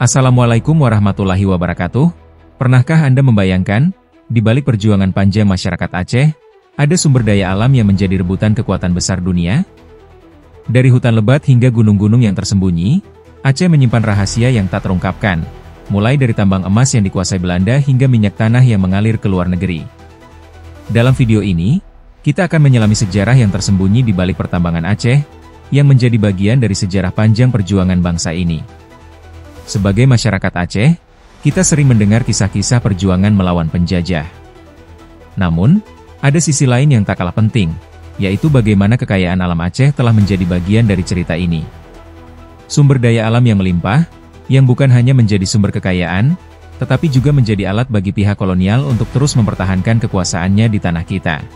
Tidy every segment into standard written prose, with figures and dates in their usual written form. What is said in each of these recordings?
Assalamualaikum warahmatullahi wabarakatuh. Pernahkah Anda membayangkan, di balik perjuangan panjang masyarakat Aceh, ada sumber daya alam yang menjadi rebutan kekuatan besar dunia? Dari hutan lebat hingga gunung-gunung yang tersembunyi, Aceh menyimpan rahasia yang tak terungkapkan, mulai dari tambang emas yang dikuasai Belanda hingga minyak tanah yang mengalir ke luar negeri. Dalam video ini, kita akan menyelami sejarah yang tersembunyi di balik pertambangan Aceh, yang menjadi bagian dari sejarah panjang perjuangan bangsa ini. Sebagai masyarakat Aceh, kita sering mendengar kisah-kisah perjuangan melawan penjajah. Namun, ada sisi lain yang tak kalah penting, yaitu bagaimana kekayaan alam Aceh telah menjadi bagian dari cerita ini. Sumber daya alam yang melimpah, yang bukan hanya menjadi sumber kekayaan, tetapi juga menjadi alat bagi pihak kolonial untuk terus mempertahankan kekuasaannya di tanah kita.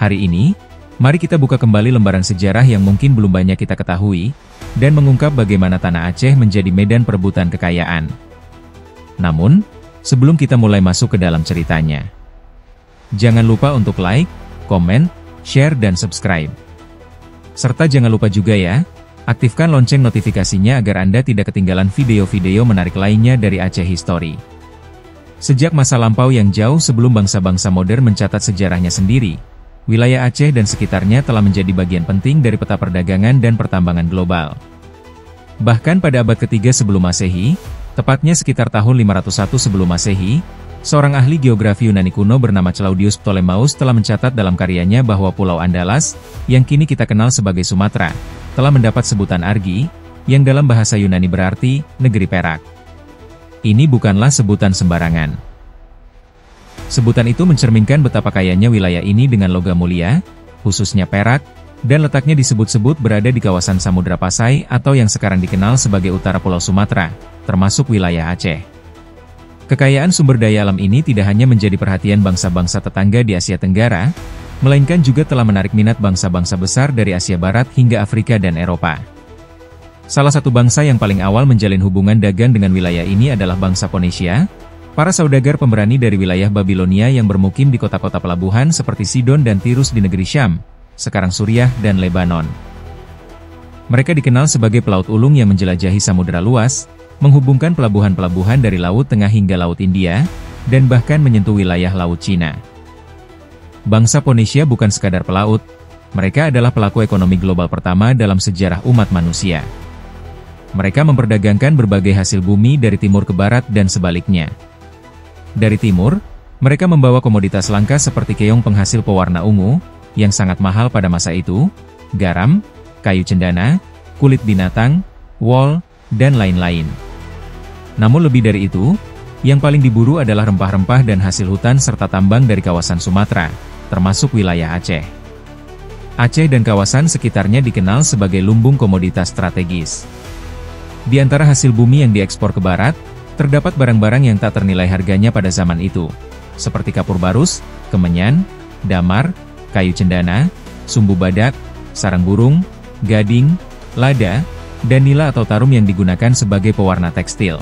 Hari ini, mari kita buka kembali lembaran sejarah yang mungkin belum banyak kita ketahui, dan mengungkap bagaimana tanah Aceh menjadi medan perebutan kekayaan. Namun, sebelum kita mulai masuk ke dalam ceritanya, jangan lupa untuk like, komen, share dan subscribe. Serta jangan lupa juga ya, aktifkan lonceng notifikasinya agar Anda tidak ketinggalan video-video menarik lainnya dari Aceh History. Sejak masa lampau yang jauh sebelum bangsa-bangsa modern mencatat sejarahnya sendiri, wilayah Aceh dan sekitarnya telah menjadi bagian penting dari peta perdagangan dan pertambangan global. Bahkan pada abad ketiga sebelum Masehi, tepatnya sekitar tahun 501 sebelum Masehi, seorang ahli geografi Yunani kuno bernama Claudius Ptolemeus telah mencatat dalam karyanya bahwa Pulau Andalas, yang kini kita kenal sebagai Sumatera, telah mendapat sebutan Argi, yang dalam bahasa Yunani berarti negeri perak. Ini bukanlah sebutan sembarangan. Sebutan itu mencerminkan betapa kayanya wilayah ini dengan logam mulia, khususnya perak, dan letaknya disebut-sebut berada di kawasan Samudra Pasai atau yang sekarang dikenal sebagai utara Pulau Sumatera, termasuk wilayah Aceh. Kekayaan sumber daya alam ini tidak hanya menjadi perhatian bangsa-bangsa tetangga di Asia Tenggara, melainkan juga telah menarik minat bangsa-bangsa besar dari Asia Barat hingga Afrika dan Eropa. Salah satu bangsa yang paling awal menjalin hubungan dagang dengan wilayah ini adalah bangsa Phoenicia, para saudagar pemberani dari wilayah Babilonia yang bermukim di kota-kota pelabuhan seperti Sidon dan Tirus di negeri Syam, sekarang Suriah dan Lebanon. Mereka dikenal sebagai pelaut ulung yang menjelajahi samudera luas, menghubungkan pelabuhan-pelabuhan dari Laut Tengah hingga Laut India, dan bahkan menyentuh wilayah Laut Cina. Bangsa Phoenicia bukan sekadar pelaut, mereka adalah pelaku ekonomi global pertama dalam sejarah umat manusia. Mereka memperdagangkan berbagai hasil bumi dari timur ke barat dan sebaliknya. Dari timur, mereka membawa komoditas langka seperti keong penghasil pewarna ungu, yang sangat mahal pada masa itu, garam, kayu cendana, kulit binatang, wol, dan lain-lain. Namun lebih dari itu, yang paling diburu adalah rempah-rempah dan hasil hutan serta tambang dari kawasan Sumatera, termasuk wilayah Aceh. Aceh dan kawasan sekitarnya dikenal sebagai lumbung komoditas strategis. Di antara hasil bumi yang diekspor ke barat, terdapat barang-barang yang tak ternilai harganya pada zaman itu, seperti kapur barus, kemenyan, damar, kayu cendana, sumbu badak, sarang burung, gading, lada, dan nila atau tarum yang digunakan sebagai pewarna tekstil.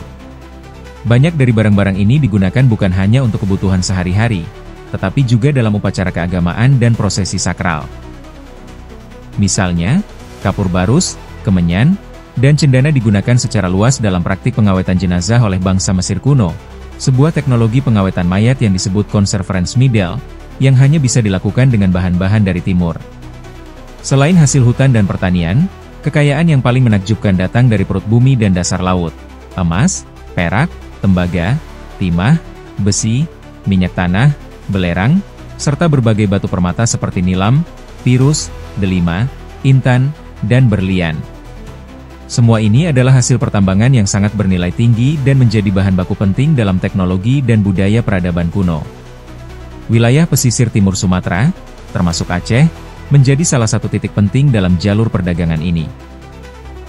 Banyak dari barang-barang ini digunakan bukan hanya untuk kebutuhan sehari-hari, tetapi juga dalam upacara keagamaan dan prosesi sakral. Misalnya, kapur barus, kemenyan, dan cendana digunakan secara luas dalam praktik pengawetan jenazah oleh bangsa Mesir kuno, sebuah teknologi pengawetan mayat yang disebut conservance middle, yang hanya bisa dilakukan dengan bahan-bahan dari timur. Selain hasil hutan dan pertanian, kekayaan yang paling menakjubkan datang dari perut bumi dan dasar laut: emas, perak, tembaga, timah, besi, minyak tanah, belerang, serta berbagai batu permata seperti nilam, pirus, delima, intan, dan berlian. Semua ini adalah hasil pertambangan yang sangat bernilai tinggi dan menjadi bahan baku penting dalam teknologi dan budaya peradaban kuno. Wilayah pesisir timur Sumatera, termasuk Aceh, menjadi salah satu titik penting dalam jalur perdagangan ini.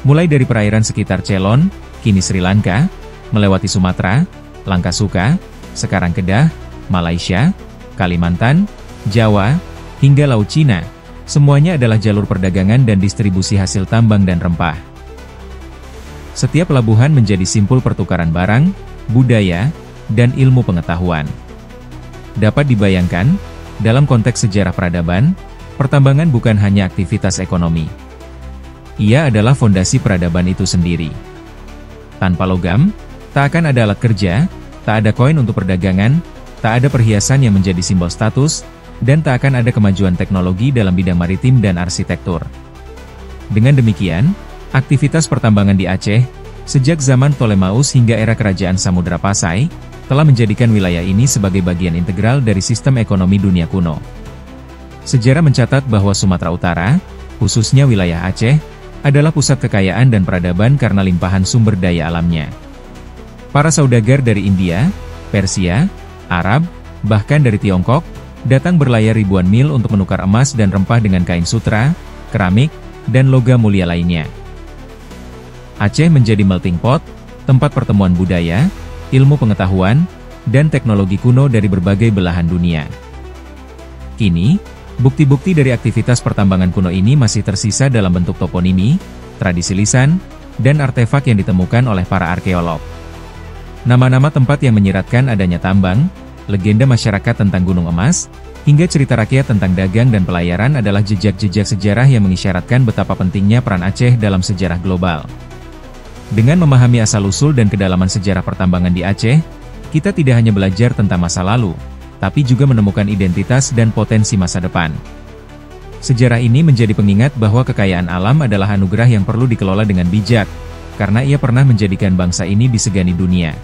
Mulai dari perairan sekitar Ceylon, kini Sri Lanka, melewati Sumatera, Langkasuka, sekarang Kedah, Malaysia, Kalimantan, Jawa, hingga Laut Cina, semuanya adalah jalur perdagangan dan distribusi hasil tambang dan rempah. Setiap pelabuhan menjadi simpul pertukaran barang, budaya, dan ilmu pengetahuan. Dapat dibayangkan, dalam konteks sejarah peradaban, pertambangan bukan hanya aktivitas ekonomi. Ia adalah fondasi peradaban itu sendiri. Tanpa logam, tak akan ada alat kerja, tak ada koin untuk perdagangan, tak ada perhiasan yang menjadi simbol status, dan tak akan ada kemajuan teknologi dalam bidang maritim dan arsitektur. Dengan demikian, aktivitas pertambangan di Aceh, sejak zaman Ptolemeus hingga era Kerajaan Samudra Pasai, telah menjadikan wilayah ini sebagai bagian integral dari sistem ekonomi dunia kuno. Sejarah mencatat bahwa Sumatera Utara, khususnya wilayah Aceh, adalah pusat kekayaan dan peradaban karena limpahan sumber daya alamnya. Para saudagar dari India, Persia, Arab, bahkan dari Tiongkok, datang berlayar ribuan mil untuk menukar emas dan rempah dengan kain sutra, keramik, dan logam mulia lainnya. Aceh menjadi melting pot, tempat pertemuan budaya, ilmu pengetahuan, dan teknologi kuno dari berbagai belahan dunia. Kini, bukti-bukti dari aktivitas pertambangan kuno ini masih tersisa dalam bentuk toponimi, tradisi lisan, dan artefak yang ditemukan oleh para arkeolog. Nama-nama tempat yang menyiratkan adanya tambang, legenda masyarakat tentang Gunung Emas, hingga cerita rakyat tentang dagang dan pelayaran adalah jejak-jejak sejarah yang mengisyaratkan betapa pentingnya peran Aceh dalam sejarah global. Dengan memahami asal-usul dan kedalaman sejarah pertambangan di Aceh, kita tidak hanya belajar tentang masa lalu, tapi juga menemukan identitas dan potensi masa depan. Sejarah ini menjadi pengingat bahwa kekayaan alam adalah anugerah yang perlu dikelola dengan bijak, karena ia pernah menjadikan bangsa ini disegani dunia.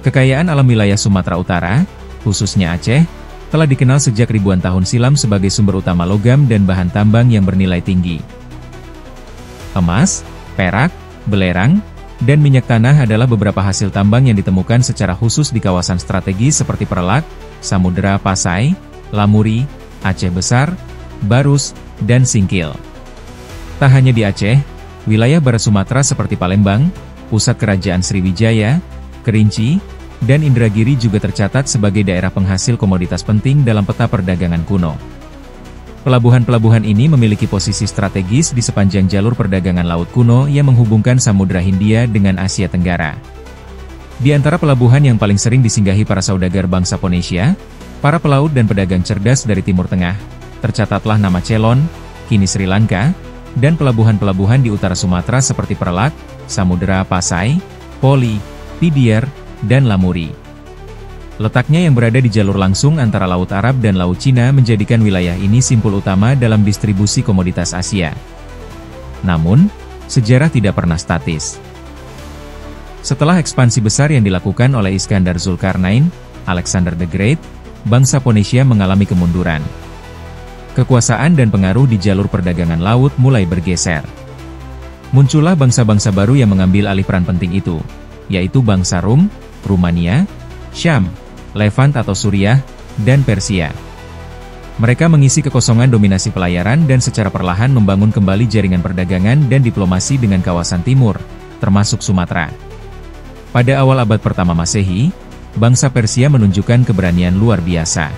Kekayaan alam wilayah Sumatera Utara, khususnya Aceh, telah dikenal sejak ribuan tahun silam sebagai sumber utama logam dan bahan tambang yang bernilai tinggi. Emas, perak, belerang, dan minyak tanah adalah beberapa hasil tambang yang ditemukan secara khusus di kawasan strategis seperti Perlak, Samudra Pasai, Lamuri, Aceh Besar, Barus, dan Singkil. Tak hanya di Aceh, wilayah barat Sumatera seperti Palembang, pusat kerajaan Sriwijaya, Kerinci, dan Indragiri juga tercatat sebagai daerah penghasil komoditas penting dalam peta perdagangan kuno. Pelabuhan-pelabuhan ini memiliki posisi strategis di sepanjang jalur perdagangan laut kuno yang menghubungkan Samudra Hindia dengan Asia Tenggara. Di antara pelabuhan yang paling sering disinggahi para saudagar bangsa Ponesia, para pelaut dan pedagang cerdas dari Timur Tengah, tercatatlah nama Ceylon, kini Sri Lanka, dan pelabuhan-pelabuhan di utara Sumatera seperti Perlak, Samudra Pasai, Poli, Pidier, dan Lamuri. Letaknya yang berada di jalur langsung antara Laut Arab dan Laut Cina menjadikan wilayah ini simpul utama dalam distribusi komoditas Asia. Namun, sejarah tidak pernah statis. Setelah ekspansi besar yang dilakukan oleh Iskandar Zulkarnain, Alexander the Great, bangsa Ponesia mengalami kemunduran. Kekuasaan dan pengaruh di jalur perdagangan laut mulai bergeser. Muncullah bangsa-bangsa baru yang mengambil alih peran penting itu, yaitu bangsa Rum, Rumania, Syam, Levant atau Suriah, dan Persia. Mereka mengisi kekosongan dominasi pelayaran dan secara perlahan membangun kembali jaringan perdagangan dan diplomasi dengan kawasan timur, termasuk Sumatera. Pada awal abad pertama Masehi, bangsa Persia menunjukkan keberanian luar biasa.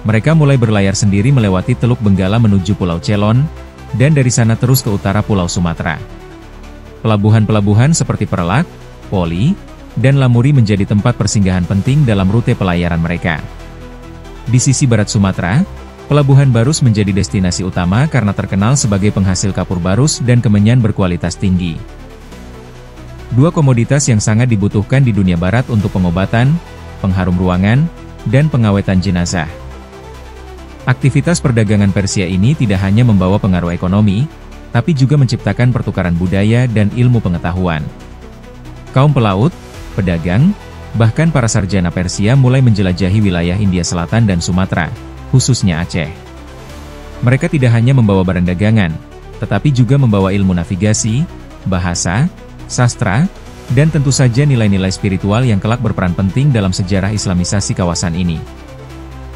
Mereka mulai berlayar sendiri melewati Teluk Benggala menuju Pulau Ceylon, dan dari sana terus ke utara Pulau Sumatera. Pelabuhan-pelabuhan seperti Perlak, Poli, dan Lamuri menjadi tempat persinggahan penting dalam rute pelayaran mereka. Di sisi barat Sumatera, Pelabuhan Barus menjadi destinasi utama karena terkenal sebagai penghasil kapur barus dan kemenyan berkualitas tinggi. Dua komoditas yang sangat dibutuhkan di dunia barat untuk pengobatan, pengharum ruangan, dan pengawetan jenazah. Aktivitas perdagangan Persia ini tidak hanya membawa pengaruh ekonomi, tapi juga menciptakan pertukaran budaya dan ilmu pengetahuan. Kaum pelaut, pedagang, bahkan para sarjana Persia mulai menjelajahi wilayah India Selatan dan Sumatera, khususnya Aceh. Mereka tidak hanya membawa barang dagangan, tetapi juga membawa ilmu navigasi, bahasa, sastra, dan tentu saja nilai-nilai spiritual yang kelak berperan penting dalam sejarah Islamisasi kawasan ini.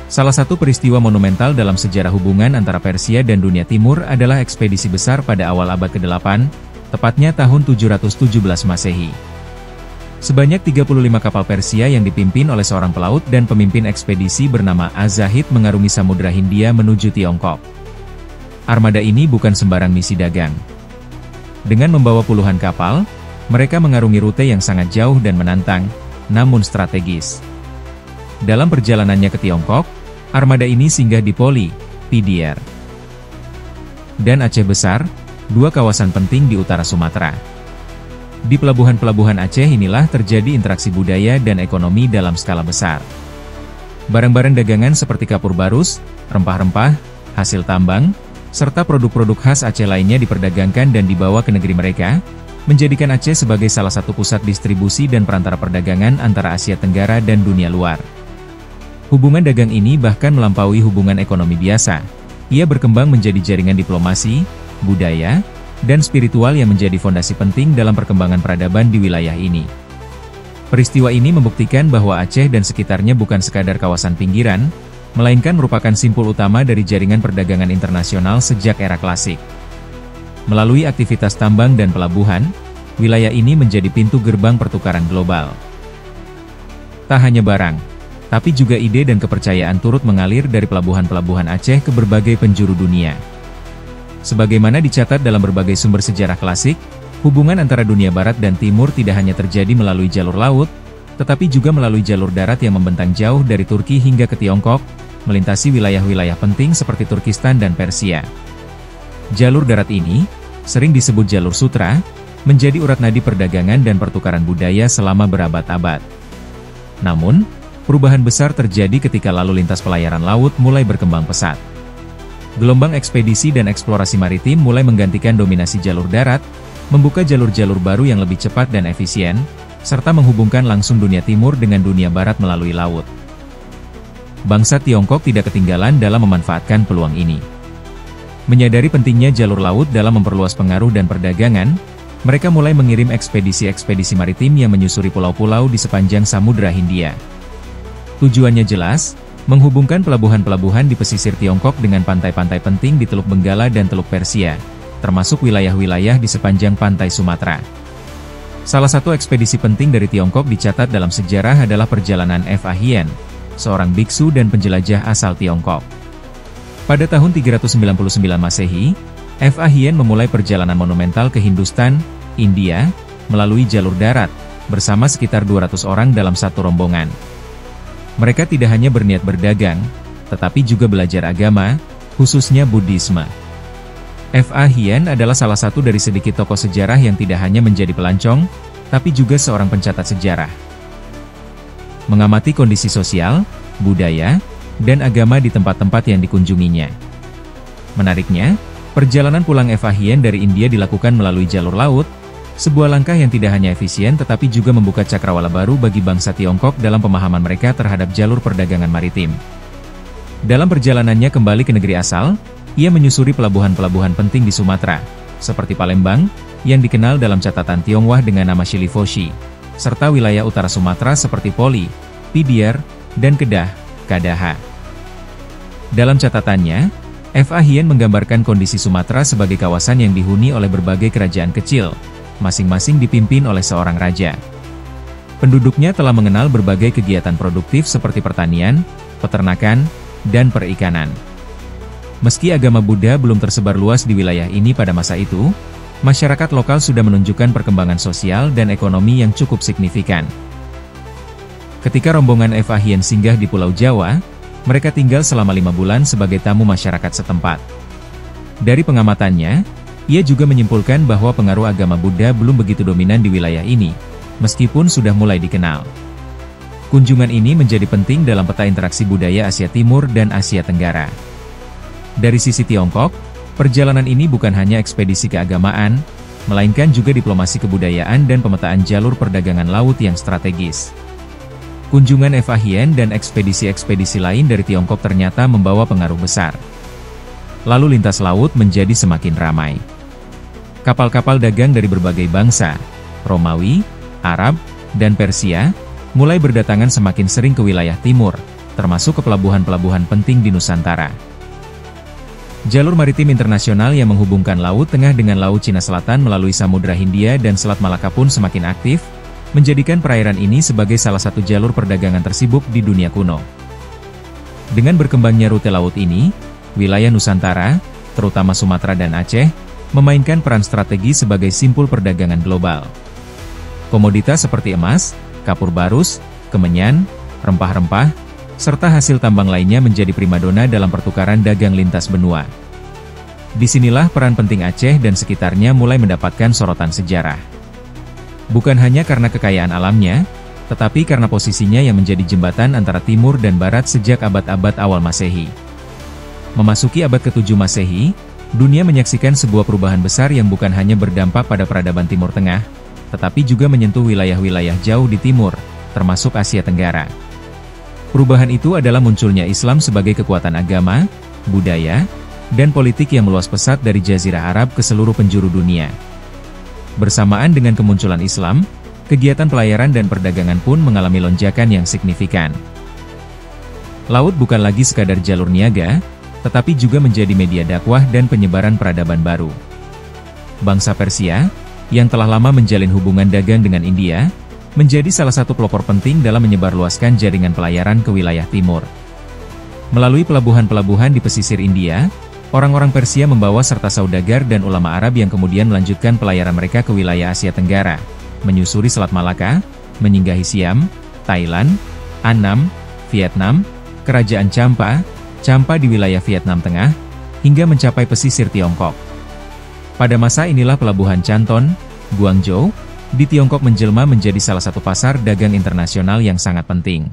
Salah satu peristiwa monumental dalam sejarah hubungan antara Persia dan dunia timur adalah ekspedisi besar pada awal abad ke-8, tepatnya tahun 717 Masehi. Sebanyak 35 kapal Persia yang dipimpin oleh seorang pelaut dan pemimpin ekspedisi bernama Az-Zahid mengarungi Samudra Hindia menuju Tiongkok. Armada ini bukan sembarang misi dagang. Dengan membawa puluhan kapal, mereka mengarungi rute yang sangat jauh dan menantang, namun strategis. Dalam perjalanannya ke Tiongkok, armada ini singgah di Poli, Pidier, dan Aceh Besar, dua kawasan penting di utara Sumatera. Di pelabuhan-pelabuhan Aceh inilah terjadi interaksi budaya dan ekonomi dalam skala besar. Barang-barang dagangan seperti kapur barus, rempah-rempah, hasil tambang, serta produk-produk khas Aceh lainnya diperdagangkan dan dibawa ke negeri mereka, menjadikan Aceh sebagai salah satu pusat distribusi dan perantara perdagangan antara Asia Tenggara dan dunia luar. Hubungan dagang ini bahkan melampaui hubungan ekonomi biasa. Ia berkembang menjadi jaringan diplomasi, budaya, dan spiritual yang menjadi fondasi penting dalam perkembangan peradaban di wilayah ini. Peristiwa ini membuktikan bahwa Aceh dan sekitarnya bukan sekadar kawasan pinggiran, melainkan merupakan simpul utama dari jaringan perdagangan internasional sejak era klasik. Melalui aktivitas tambang dan pelabuhan, wilayah ini menjadi pintu gerbang pertukaran global. Tak hanya barang, tapi juga ide dan kepercayaan turut mengalir dari pelabuhan-pelabuhan Aceh ke berbagai penjuru dunia. Sebagaimana dicatat dalam berbagai sumber sejarah klasik, hubungan antara dunia barat dan timur tidak hanya terjadi melalui jalur laut, tetapi juga melalui jalur darat yang membentang jauh dari Turki hingga ke Tiongkok, melintasi wilayah-wilayah penting seperti Turkistan dan Persia. Jalur darat ini, sering disebut jalur sutra, menjadi urat nadi perdagangan dan pertukaran budaya selama berabad-abad. Namun, perubahan besar terjadi ketika lalu lintas pelayaran laut mulai berkembang pesat. Gelombang ekspedisi dan eksplorasi maritim mulai menggantikan dominasi jalur darat, membuka jalur-jalur baru yang lebih cepat dan efisien, serta menghubungkan langsung dunia timur dengan dunia barat melalui laut. Bangsa Tiongkok tidak ketinggalan dalam memanfaatkan peluang ini. Menyadari pentingnya jalur laut dalam memperluas pengaruh dan perdagangan, mereka mulai mengirim ekspedisi-ekspedisi maritim yang menyusuri pulau-pulau di sepanjang Samudra Hindia. Tujuannya jelas, menghubungkan pelabuhan-pelabuhan di pesisir Tiongkok dengan pantai-pantai penting di Teluk Benggala dan Teluk Persia, termasuk wilayah-wilayah di sepanjang pantai Sumatera. Salah satu ekspedisi penting dari Tiongkok dicatat dalam sejarah adalah perjalanan F.A. Hien, seorang biksu dan penjelajah asal Tiongkok. Pada tahun 399 Masehi, F.A. Hien memulai perjalanan monumental ke Hindustan, India, melalui jalur darat, bersama sekitar 200 orang dalam satu rombongan. Mereka tidak hanya berniat berdagang, tetapi juga belajar agama, khususnya Buddhisme. F.A. Hien adalah salah satu dari sedikit tokoh sejarah yang tidak hanya menjadi pelancong, tapi juga seorang pencatat sejarah. Mengamati kondisi sosial, budaya, dan agama di tempat-tempat yang dikunjunginya. Menariknya, perjalanan pulang F.A. Hien dari India dilakukan melalui jalur laut, sebuah langkah yang tidak hanya efisien tetapi juga membuka cakrawala baru bagi bangsa Tiongkok dalam pemahaman mereka terhadap jalur perdagangan maritim. Dalam perjalanannya kembali ke negeri asal, ia menyusuri pelabuhan-pelabuhan penting di Sumatera, seperti Palembang, yang dikenal dalam catatan Tionghoa dengan nama Shilifoshi, serta wilayah utara Sumatera seperti Poli, Pidiar, dan Kedah, Kadaha. Dalam catatannya, F.A. Hien menggambarkan kondisi Sumatera sebagai kawasan yang dihuni oleh berbagai kerajaan kecil, masing-masing dipimpin oleh seorang raja. Penduduknya telah mengenal berbagai kegiatan produktif seperti pertanian, peternakan, dan perikanan. Meski agama Buddha belum tersebar luas di wilayah ini pada masa itu, masyarakat lokal sudah menunjukkan perkembangan sosial dan ekonomi yang cukup signifikan. Ketika rombongan F.A. Hien singgah di Pulau Jawa, mereka tinggal selama 5 bulan sebagai tamu masyarakat setempat. Dari pengamatannya, ia juga menyimpulkan bahwa pengaruh agama Buddha belum begitu dominan di wilayah ini, meskipun sudah mulai dikenal. Kunjungan ini menjadi penting dalam peta interaksi budaya Asia Timur dan Asia Tenggara. Dari sisi Tiongkok, perjalanan ini bukan hanya ekspedisi keagamaan, melainkan juga diplomasi kebudayaan dan pemetaan jalur perdagangan laut yang strategis. Kunjungan F.A. Hien dan ekspedisi-ekspedisi lain dari Tiongkok ternyata membawa pengaruh besar. Lalu lintas laut menjadi semakin ramai. Kapal-kapal dagang dari berbagai bangsa, Romawi, Arab, dan Persia, mulai berdatangan semakin sering ke wilayah timur, termasuk ke pelabuhan-pelabuhan penting di Nusantara. Jalur maritim internasional yang menghubungkan Laut Tengah dengan Laut Cina Selatan melalui Samudra Hindia dan Selat Malaka pun semakin aktif, menjadikan perairan ini sebagai salah satu jalur perdagangan tersibuk di dunia kuno. Dengan berkembangnya rute laut ini, wilayah Nusantara, terutama Sumatera dan Aceh, memainkan peran strategi sebagai simpul perdagangan global. Komoditas seperti emas, kapur barus, kemenyan, rempah-rempah, serta hasil tambang lainnya menjadi primadona dalam pertukaran dagang lintas benua. Disinilah peran penting Aceh dan sekitarnya mulai mendapatkan sorotan sejarah. Bukan hanya karena kekayaan alamnya, tetapi karena posisinya yang menjadi jembatan antara timur dan barat sejak abad-abad awal Masehi. Memasuki abad ke-7 Masehi, dunia menyaksikan sebuah perubahan besar yang bukan hanya berdampak pada peradaban Timur Tengah, tetapi juga menyentuh wilayah-wilayah jauh di timur, termasuk Asia Tenggara. Perubahan itu adalah munculnya Islam sebagai kekuatan agama, budaya, dan politik yang meluas pesat dari Jazirah Arab ke seluruh penjuru dunia. Bersamaan dengan kemunculan Islam, kegiatan pelayaran dan perdagangan pun mengalami lonjakan yang signifikan. Laut bukan lagi sekadar jalur niaga, tetapi juga menjadi media dakwah dan penyebaran peradaban baru. Bangsa Persia, yang telah lama menjalin hubungan dagang dengan India, menjadi salah satu pelopor penting dalam menyebarluaskan jaringan pelayaran ke wilayah timur. Melalui pelabuhan-pelabuhan di pesisir India, orang-orang Persia membawa serta saudagar dan ulama Arab yang kemudian melanjutkan pelayaran mereka ke wilayah Asia Tenggara, menyusuri Selat Malaka, menyinggahi Siam, Thailand, Annam, Vietnam, Kerajaan Champa di wilayah Vietnam Tengah, hingga mencapai pesisir Tiongkok. Pada masa inilah pelabuhan Canton, Guangzhou, di Tiongkok menjelma menjadi salah satu pasar dagang internasional yang sangat penting.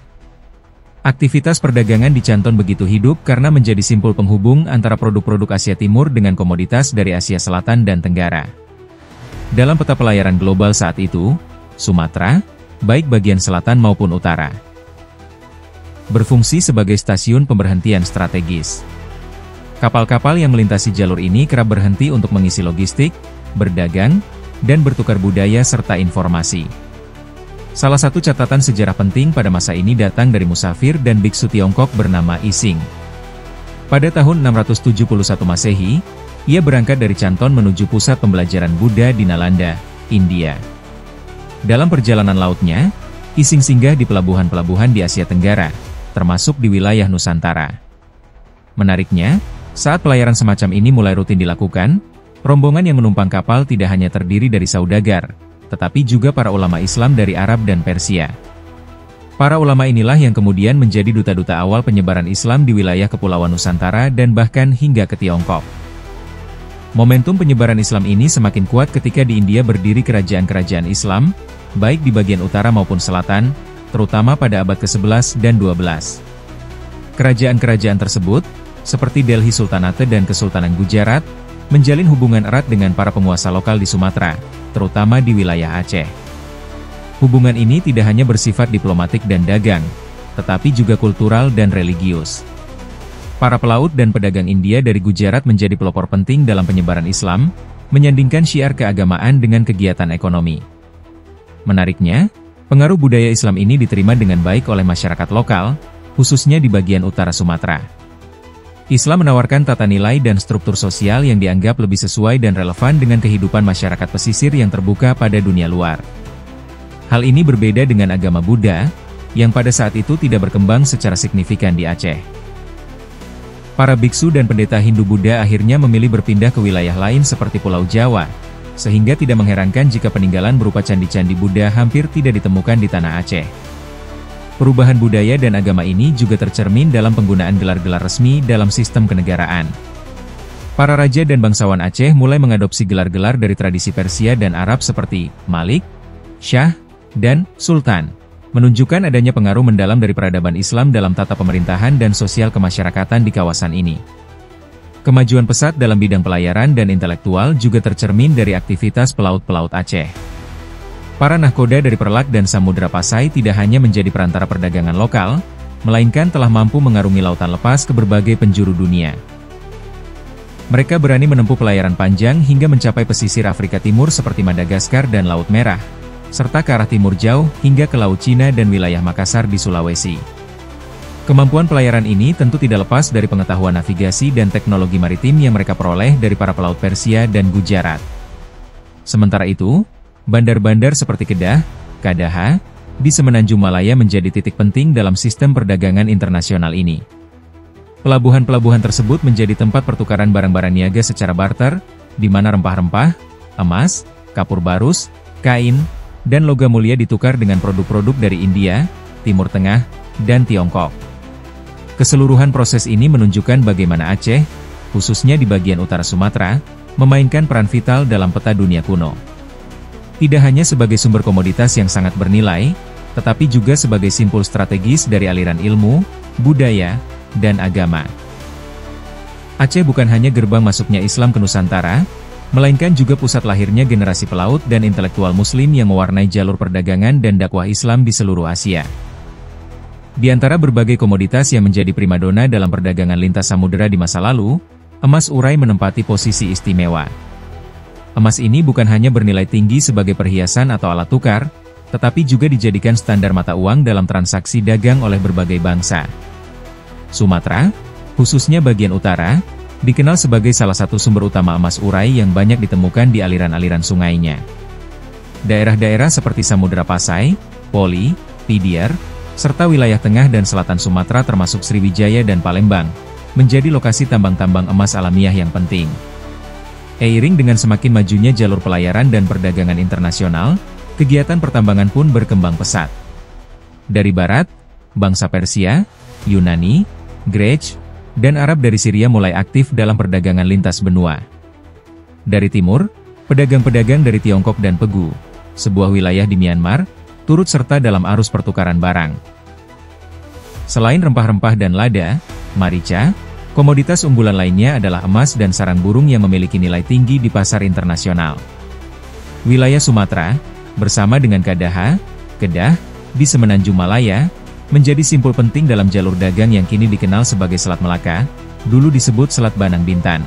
Aktivitas perdagangan di Canton begitu hidup karena menjadi simpul penghubung antara produk-produk Asia Timur dengan komoditas dari Asia Selatan dan Tenggara. Dalam peta pelayaran global saat itu, Sumatera, baik bagian selatan maupun utara, berfungsi sebagai stasiun pemberhentian strategis. Kapal-kapal yang melintasi jalur ini kerap berhenti untuk mengisi logistik, berdagang, dan bertukar budaya serta informasi. Salah satu catatan sejarah penting pada masa ini datang dari musafir dan biksu Tiongkok bernama Ising. Pada tahun 671 Masehi, ia berangkat dari Canton menuju pusat pembelajaran Buddha di Nalanda, India. Dalam perjalanan lautnya, Ising singgah di pelabuhan-pelabuhan di Asia Tenggara, termasuk di wilayah Nusantara. Menariknya, saat pelayaran semacam ini mulai rutin dilakukan, rombongan yang menumpang kapal tidak hanya terdiri dari saudagar, tetapi juga para ulama Islam dari Arab dan Persia. Para ulama inilah yang kemudian menjadi duta-duta awal penyebaran Islam di wilayah Kepulauan Nusantara dan bahkan hingga ke Tiongkok. Momentum penyebaran Islam ini semakin kuat ketika di India berdiri kerajaan-kerajaan Islam, baik di bagian utara maupun selatan, terutama pada abad ke-11 dan 12. Kerajaan-kerajaan tersebut, seperti Delhi Sultanate dan Kesultanan Gujarat, menjalin hubungan erat dengan para penguasa lokal di Sumatera, terutama di wilayah Aceh. Hubungan ini tidak hanya bersifat diplomatik dan dagang, tetapi juga kultural dan religius. Para pelaut dan pedagang India dari Gujarat menjadi pelopor penting dalam penyebaran Islam, menyandingkan syiar keagamaan dengan kegiatan ekonomi. Menariknya, pengaruh budaya Islam ini diterima dengan baik oleh masyarakat lokal, khususnya di bagian utara Sumatera. Islam menawarkan tata nilai dan struktur sosial yang dianggap lebih sesuai dan relevan dengan kehidupan masyarakat pesisir yang terbuka pada dunia luar. Hal ini berbeda dengan agama Buddha, yang pada saat itu tidak berkembang secara signifikan di Aceh. Para biksu dan pendeta Hindu Buddha akhirnya memilih berpindah ke wilayah lain seperti Pulau Jawa, sehingga tidak mengherankan jika peninggalan berupa candi-candi Buddha hampir tidak ditemukan di tanah Aceh. Perubahan budaya dan agama ini juga tercermin dalam penggunaan gelar-gelar resmi dalam sistem kenegaraan. Para raja dan bangsawan Aceh mulai mengadopsi gelar-gelar dari tradisi Persia dan Arab seperti Malik, Shah, dan Sultan, menunjukkan adanya pengaruh mendalam dari peradaban Islam dalam tata pemerintahan dan sosial kemasyarakatan di kawasan ini. Kemajuan pesat dalam bidang pelayaran dan intelektual juga tercermin dari aktivitas pelaut-pelaut Aceh. Para nahkoda dari Perlak dan Samudra Pasai tidak hanya menjadi perantara perdagangan lokal, melainkan telah mampu mengarungi lautan lepas ke berbagai penjuru dunia. Mereka berani menempuh pelayaran panjang hingga mencapai pesisir Afrika Timur seperti Madagaskar dan Laut Merah, serta ke arah timur jauh hingga ke Laut Cina dan wilayah Makassar di Sulawesi. Kemampuan pelayaran ini tentu tidak lepas dari pengetahuan navigasi dan teknologi maritim yang mereka peroleh dari para pelaut Persia dan Gujarat. Sementara itu, bandar-bandar seperti Kedah, Kadaha, di Semenanjung Malaya menjadi titik penting dalam sistem perdagangan internasional ini. Pelabuhan-pelabuhan tersebut menjadi tempat pertukaran barang-barang niaga secara barter, di mana rempah-rempah, emas, kapur barus, kain, dan logam mulia ditukar dengan produk-produk dari India, Timur Tengah, dan Tiongkok. Keseluruhan proses ini menunjukkan bagaimana Aceh, khususnya di bagian utara Sumatera, memainkan peran vital dalam peta dunia kuno. Tidak hanya sebagai sumber komoditas yang sangat bernilai, tetapi juga sebagai simpul strategis dari aliran ilmu, budaya, dan agama. Aceh bukan hanya gerbang masuknya Islam ke Nusantara, melainkan juga pusat lahirnya generasi pelaut dan intelektual Muslim yang mewarnai jalur perdagangan dan dakwah Islam di seluruh Asia. Di antara berbagai komoditas yang menjadi primadona dalam perdagangan lintas samudera di masa lalu, emas urai menempati posisi istimewa. Emas ini bukan hanya bernilai tinggi sebagai perhiasan atau alat tukar, tetapi juga dijadikan standar mata uang dalam transaksi dagang oleh berbagai bangsa. Sumatera, khususnya bagian utara, dikenal sebagai salah satu sumber utama emas urai yang banyak ditemukan di aliran-aliran sungainya. Daerah-daerah seperti Samudra Pasai, Poli, Pidier, serta wilayah tengah dan selatan Sumatera termasuk Sriwijaya dan Palembang, menjadi lokasi tambang-tambang emas alamiah yang penting. Seiring dengan semakin majunya jalur pelayaran dan perdagangan internasional, kegiatan pertambangan pun berkembang pesat. Dari barat, bangsa Persia, Yunani, Grek, dan Arab dari Syria mulai aktif dalam perdagangan lintas benua. Dari timur, pedagang-pedagang dari Tiongkok dan Pegu, sebuah wilayah di Myanmar, turut serta dalam arus pertukaran barang. Selain rempah-rempah dan lada, marica, komoditas unggulan lainnya adalah emas dan sarang burung yang memiliki nilai tinggi di pasar internasional. Wilayah Sumatera, bersama dengan Kadaha, Kedah, di Semenanjung Malaya, menjadi simpul penting dalam jalur dagang yang kini dikenal sebagai Selat Melaka, dulu disebut Selat Banang Bintan.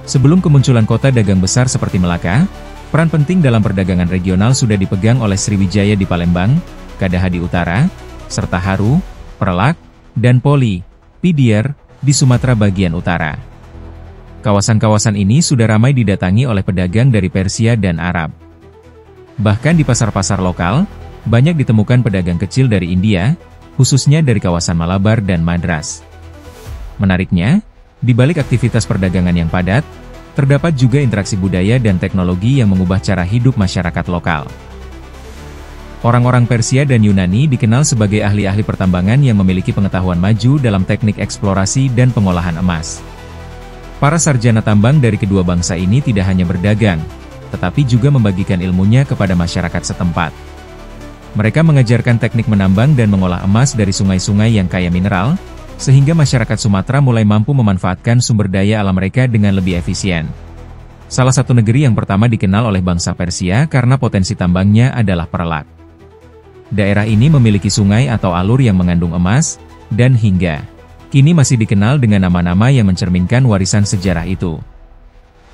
Sebelum kemunculan kota dagang besar seperti Melaka, peran penting dalam perdagangan regional sudah dipegang oleh Sriwijaya di Palembang, Kadaha di utara, serta Haru, Perlak, dan Poli, Pidier, di Sumatera bagian utara. Kawasan-kawasan ini sudah ramai didatangi oleh pedagang dari Persia dan Arab. Bahkan di pasar-pasar lokal, banyak ditemukan pedagang kecil dari India, khususnya dari kawasan Malabar dan Madras. Menariknya, di balik aktivitas perdagangan yang padat, terdapat juga interaksi budaya dan teknologi yang mengubah cara hidup masyarakat lokal. Orang-orang Persia dan Yunani dikenal sebagai ahli-ahli pertambangan yang memiliki pengetahuan maju dalam teknik eksplorasi dan pengolahan emas. Para sarjana tambang dari kedua bangsa ini tidak hanya berdagang, tetapi juga membagikan ilmunya kepada masyarakat setempat. Mereka mengajarkan teknik menambang dan mengolah emas dari sungai-sungai yang kaya mineral, sehingga masyarakat Sumatera mulai mampu memanfaatkan sumber daya alam mereka dengan lebih efisien. Salah satu negeri yang pertama dikenal oleh bangsa Persia karena potensi tambangnya adalah Perlak. Daerah ini memiliki sungai atau alur yang mengandung emas, dan hingga kini masih dikenal dengan nama-nama yang mencerminkan warisan sejarah itu.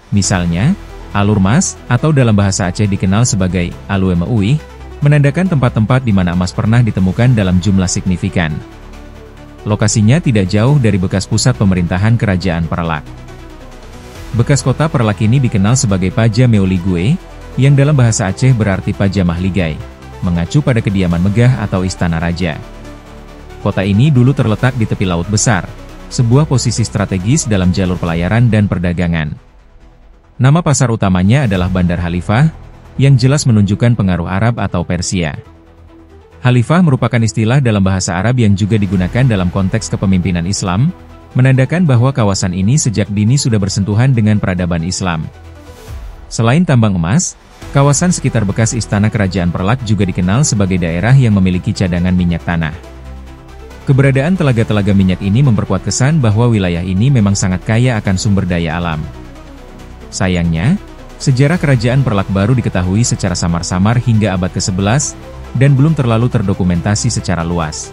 Misalnya, Alur Mas, atau dalam bahasa Aceh dikenal sebagai Alue Meuih, menandakan tempat-tempat di mana emas pernah ditemukan dalam jumlah signifikan. Lokasinya tidak jauh dari bekas pusat pemerintahan Kerajaan Perlak. Bekas kota Perlak ini dikenal sebagai Paja Meoligue, yang dalam bahasa Aceh berarti Paja Mahligai, mengacu pada kediaman megah atau istana raja. Kota ini dulu terletak di tepi Laut Besar, sebuah posisi strategis dalam jalur pelayaran dan perdagangan. Nama pasar utamanya adalah Bandar Khalifah, yang jelas menunjukkan pengaruh Arab atau Persia. Khalifah merupakan istilah dalam bahasa Arab yang juga digunakan dalam konteks kepemimpinan Islam, menandakan bahwa kawasan ini sejak dini sudah bersentuhan dengan peradaban Islam. Selain tambang emas, kawasan sekitar bekas istana Kerajaan Perlak juga dikenal sebagai daerah yang memiliki cadangan minyak tanah. Keberadaan telaga-telaga minyak ini memperkuat kesan bahwa wilayah ini memang sangat kaya akan sumber daya alam. Sayangnya, sejarah Kerajaan Perlak baru diketahui secara samar-samar hingga abad ke-11, dan belum terlalu terdokumentasi secara luas.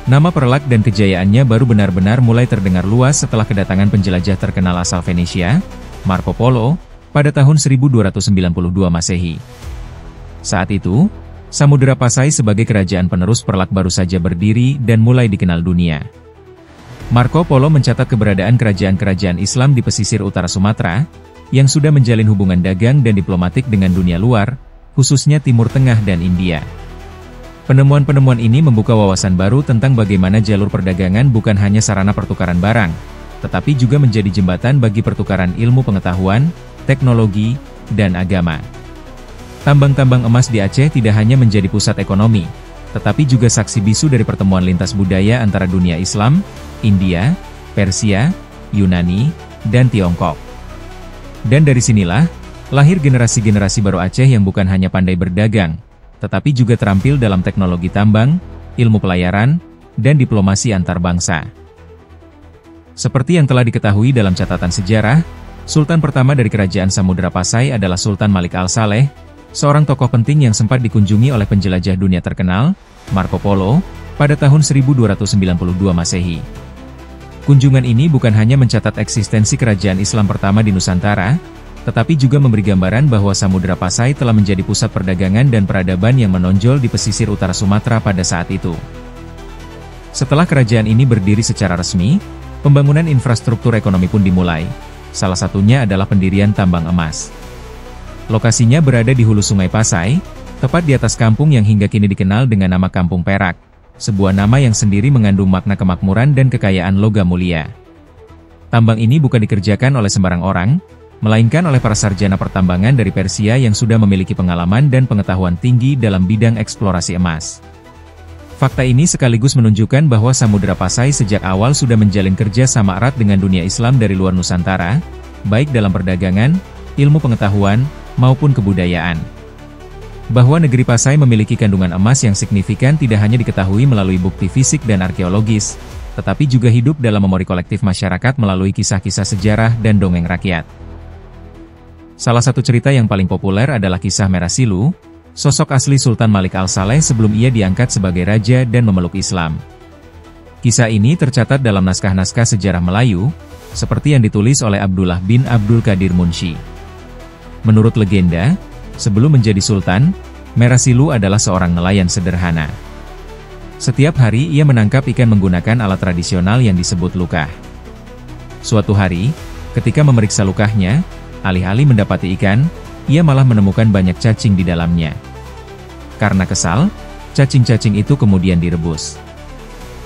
Nama Perlak dan kejayaannya baru benar-benar mulai terdengar luas setelah kedatangan penjelajah terkenal asal Venesia, Marco Polo, pada tahun 1292 Masehi. Saat itu, Samudra Pasai sebagai kerajaan penerus Perlak baru saja berdiri dan mulai dikenal dunia. Marco Polo mencatat keberadaan kerajaan-kerajaan Islam di pesisir utara Sumatera, yang sudah menjalin hubungan dagang dan diplomatik dengan dunia luar, khususnya Timur Tengah dan India. Penemuan-penemuan ini membuka wawasan baru tentang bagaimana jalur perdagangan bukan hanya sarana pertukaran barang, tetapi juga menjadi jembatan bagi pertukaran ilmu pengetahuan, teknologi, dan agama. Tambang-tambang emas di Aceh tidak hanya menjadi pusat ekonomi, tetapi juga saksi bisu dari pertemuan lintas budaya antara dunia Islam, India, Persia, Yunani, dan Tiongkok. Dan dari sinilah, Lahir generasi-generasi baru Aceh yang bukan hanya pandai berdagang, tetapi juga terampil dalam teknologi tambang, ilmu pelayaran, dan diplomasi antar bangsa. Seperti yang telah diketahui dalam catatan sejarah, Sultan pertama dari Kerajaan Samudra Pasai adalah Sultan Malik Al-Saleh, seorang tokoh penting yang sempat dikunjungi oleh penjelajah dunia terkenal, Marco Polo, pada tahun 1292 Masehi. Kunjungan ini bukan hanya mencatat eksistensi kerajaan Islam pertama di Nusantara, tetapi juga memberi gambaran bahwa Samudra Pasai telah menjadi pusat perdagangan dan peradaban yang menonjol di pesisir utara Sumatera pada saat itu. Setelah kerajaan ini berdiri secara resmi, pembangunan infrastruktur ekonomi pun dimulai. Salah satunya adalah pendirian tambang emas. Lokasinya berada di hulu Sungai Pasai, tepat di atas kampung yang hingga kini dikenal dengan nama Kampung Perak, sebuah nama yang sendiri mengandung makna kemakmuran dan kekayaan logam mulia. Tambang ini bukan dikerjakan oleh sembarang orang, melainkan oleh para sarjana pertambangan dari Persia yang sudah memiliki pengalaman dan pengetahuan tinggi dalam bidang eksplorasi emas. Fakta ini sekaligus menunjukkan bahwa Samudra Pasai sejak awal sudah menjalin kerja sama erat dengan dunia Islam dari luar Nusantara, baik dalam perdagangan, ilmu pengetahuan, maupun kebudayaan. Bahwa negeri Pasai memiliki kandungan emas yang signifikan tidak hanya diketahui melalui bukti fisik dan arkeologis, tetapi juga hidup dalam memori kolektif masyarakat melalui kisah-kisah sejarah dan dongeng rakyat. Salah satu cerita yang paling populer adalah kisah Merasilu, sosok asli Sultan Malik Al-Saleh sebelum ia diangkat sebagai raja dan memeluk Islam. Kisah ini tercatat dalam naskah-naskah sejarah Melayu, seperti yang ditulis oleh Abdullah bin Abdul Qadir Munsyi. Menurut legenda, sebelum menjadi sultan, Merasilu adalah seorang nelayan sederhana. Setiap hari ia menangkap ikan menggunakan alat tradisional yang disebut lukah. Suatu hari, ketika memeriksa lukahnya, alih-alih mendapati ikan, ia malah menemukan banyak cacing di dalamnya. Karena kesal, cacing-cacing itu kemudian direbus.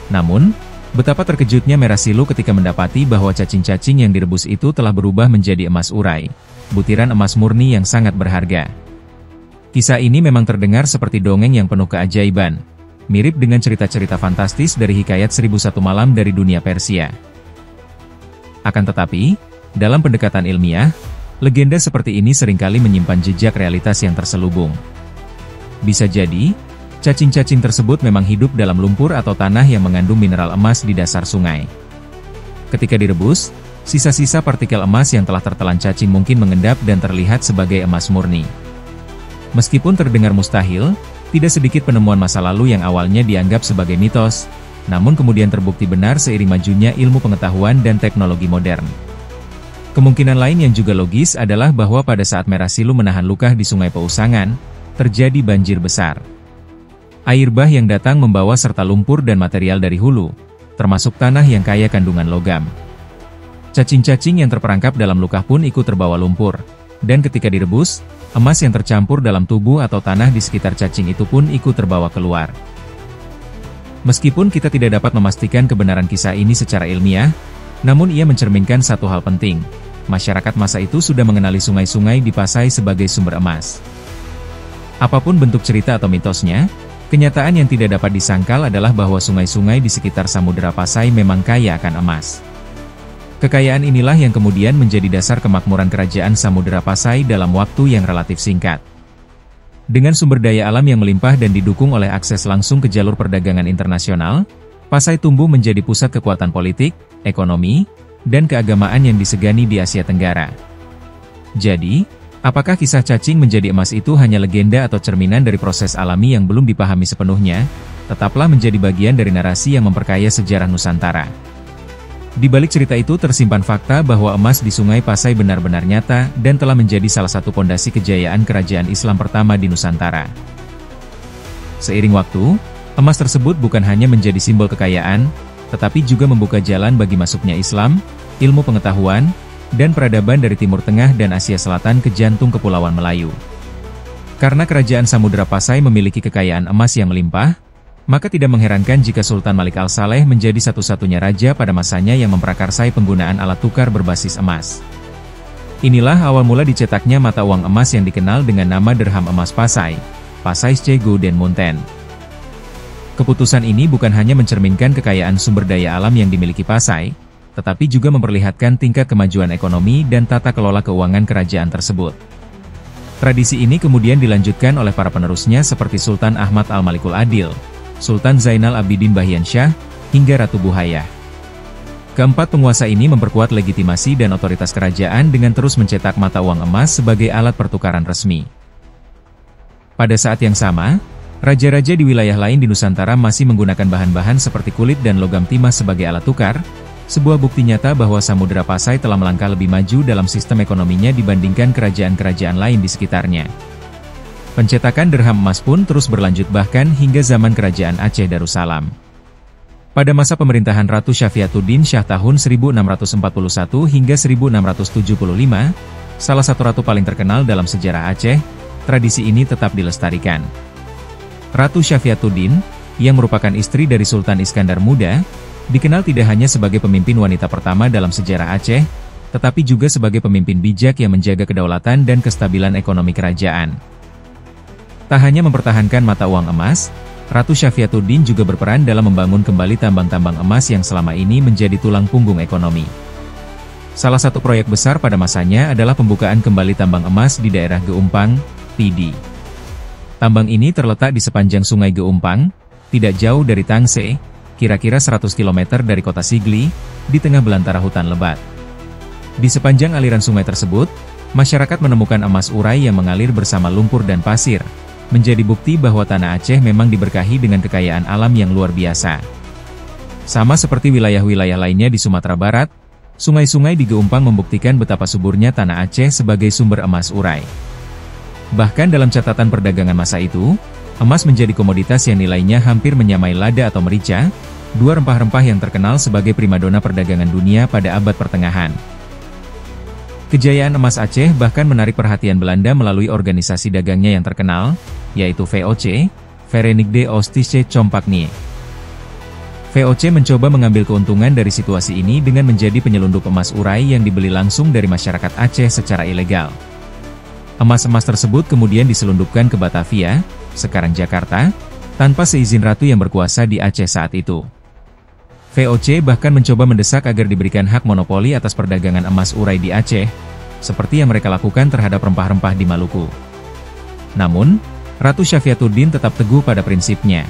Namun, betapa terkejutnya Merasilu ketika mendapati bahwa cacing-cacing yang direbus itu telah berubah menjadi emas urai, butiran emas murni yang sangat berharga. Kisah ini memang terdengar seperti dongeng yang penuh keajaiban, mirip dengan cerita-cerita fantastis dari Hikayat 1001 Malam dari dunia Persia. Akan tetapi, dalam pendekatan ilmiah, legenda seperti ini seringkali menyimpan jejak realitas yang terselubung. Bisa jadi, cacing-cacing tersebut memang hidup dalam lumpur atau tanah yang mengandung mineral emas di dasar sungai. Ketika direbus, sisa-sisa partikel emas yang telah tertelan cacing mungkin mengendap dan terlihat sebagai emas murni. Meskipun terdengar mustahil, tidak sedikit penemuan masa lalu yang awalnya dianggap sebagai mitos, namun kemudian terbukti benar seiring majunya ilmu pengetahuan dan teknologi modern. Kemungkinan lain yang juga logis adalah bahwa pada saat Merasilu menahan lukah di Sungai Peusangan, terjadi banjir besar. Air bah yang datang membawa serta lumpur dan material dari hulu, termasuk tanah yang kaya kandungan logam. Cacing-cacing yang terperangkap dalam lukah pun ikut terbawa lumpur, dan ketika direbus, emas yang tercampur dalam tubuh atau tanah di sekitar cacing itu pun ikut terbawa keluar. Meskipun kita tidak dapat memastikan kebenaran kisah ini secara ilmiah, namun ia mencerminkan satu hal penting. Masyarakat masa itu sudah mengenali sungai-sungai di Pasai sebagai sumber emas. Apapun bentuk cerita atau mitosnya, kenyataan yang tidak dapat disangkal adalah bahwa sungai-sungai di sekitar Samudra Pasai memang kaya akan emas. Kekayaan inilah yang kemudian menjadi dasar kemakmuran kerajaan Samudra Pasai dalam waktu yang relatif singkat. Dengan sumber daya alam yang melimpah dan didukung oleh akses langsung ke jalur perdagangan internasional, Pasai tumbuh menjadi pusat kekuatan politik, ekonomi, dan keagamaan yang disegani di Asia Tenggara. Jadi, apakah kisah cacing menjadi emas itu hanya legenda atau cerminan dari proses alami yang belum dipahami sepenuhnya? Tetaplah menjadi bagian dari narasi yang memperkaya sejarah Nusantara. Di balik cerita itu tersimpan fakta bahwa emas di Sungai Pasai benar-benar nyata dan telah menjadi salah satu pondasi kejayaan kerajaan Islam pertama di Nusantara. Seiring waktu, emas tersebut bukan hanya menjadi simbol kekayaan, tetapi juga membuka jalan bagi masuknya Islam, ilmu pengetahuan, dan peradaban dari Timur Tengah dan Asia Selatan ke jantung Kepulauan Melayu. Karena kerajaan Samudra Pasai memiliki kekayaan emas yang melimpah, maka tidak mengherankan jika Sultan Malik Al-Saleh menjadi satu-satunya raja pada masanya yang memprakarsai penggunaan alat tukar berbasis emas. Inilah awal mula dicetaknya mata uang emas yang dikenal dengan nama Dirham Emas Pasai, Pasaische Gouden Munten. Keputusan ini bukan hanya mencerminkan kekayaan sumber daya alam yang dimiliki Pasai, tetapi juga memperlihatkan tingkat kemajuan ekonomi dan tata kelola keuangan kerajaan tersebut. Tradisi ini kemudian dilanjutkan oleh para penerusnya seperti Sultan Ahmad Al-Malikul Adil, Sultan Zainal Abidin Bahyansyah, hingga Ratu Buhayyah. Keempat penguasa ini memperkuat legitimasi dan otoritas kerajaan dengan terus mencetak mata uang emas sebagai alat pertukaran resmi. Pada saat yang sama, raja-raja di wilayah lain di Nusantara masih menggunakan bahan-bahan seperti kulit dan logam timah sebagai alat tukar, sebuah bukti nyata bahwa Samudra Pasai telah melangkah lebih maju dalam sistem ekonominya dibandingkan kerajaan-kerajaan lain di sekitarnya. Pencetakan dirham emas pun terus berlanjut bahkan hingga zaman Kerajaan Aceh Darussalam. Pada masa pemerintahan Ratu Syafiatuddin Syah tahun 1641 hingga 1675, salah satu ratu paling terkenal dalam sejarah Aceh, tradisi ini tetap dilestarikan. Ratu Syafiatuddin, yang merupakan istri dari Sultan Iskandar Muda, dikenal tidak hanya sebagai pemimpin wanita pertama dalam sejarah Aceh, tetapi juga sebagai pemimpin bijak yang menjaga kedaulatan dan kestabilan ekonomi kerajaan. Tak hanya mempertahankan mata uang emas, Ratu Syafiatuddin juga berperan dalam membangun kembali tambang-tambang emas yang selama ini menjadi tulang punggung ekonomi. Salah satu proyek besar pada masanya adalah pembukaan kembali tambang emas di daerah Geumpang, Pidi. Tambang ini terletak di sepanjang Sungai Geumpang, tidak jauh dari Tangsel, kira-kira 100 km dari kota Sigli, di tengah belantara hutan lebat. Di sepanjang aliran sungai tersebut, masyarakat menemukan emas urai yang mengalir bersama lumpur dan pasir, menjadi bukti bahwa tanah Aceh memang diberkahi dengan kekayaan alam yang luar biasa. Sama seperti wilayah-wilayah lainnya di Sumatera Barat, sungai-sungai di Geumpang membuktikan betapa suburnya tanah Aceh sebagai sumber emas urai. Bahkan dalam catatan perdagangan masa itu, emas menjadi komoditas yang nilainya hampir menyamai lada atau merica, dua rempah-rempah yang terkenal sebagai primadona perdagangan dunia pada abad pertengahan. Kejayaan emas Aceh bahkan menarik perhatian Belanda melalui organisasi dagangnya yang terkenal, yaitu VOC, Verenigde Oostische Compagnie. VOC mencoba mengambil keuntungan dari situasi ini dengan menjadi penyelundup emas urai yang dibeli langsung dari masyarakat Aceh secara ilegal. Emas-emas tersebut kemudian diselundupkan ke Batavia, sekarang Jakarta, tanpa seizin ratu yang berkuasa di Aceh saat itu. VOC bahkan mencoba mendesak agar diberikan hak monopoli atas perdagangan emas urai di Aceh, seperti yang mereka lakukan terhadap rempah-rempah di Maluku. Namun, Ratu Syafiatuddin tetap teguh pada prinsipnya,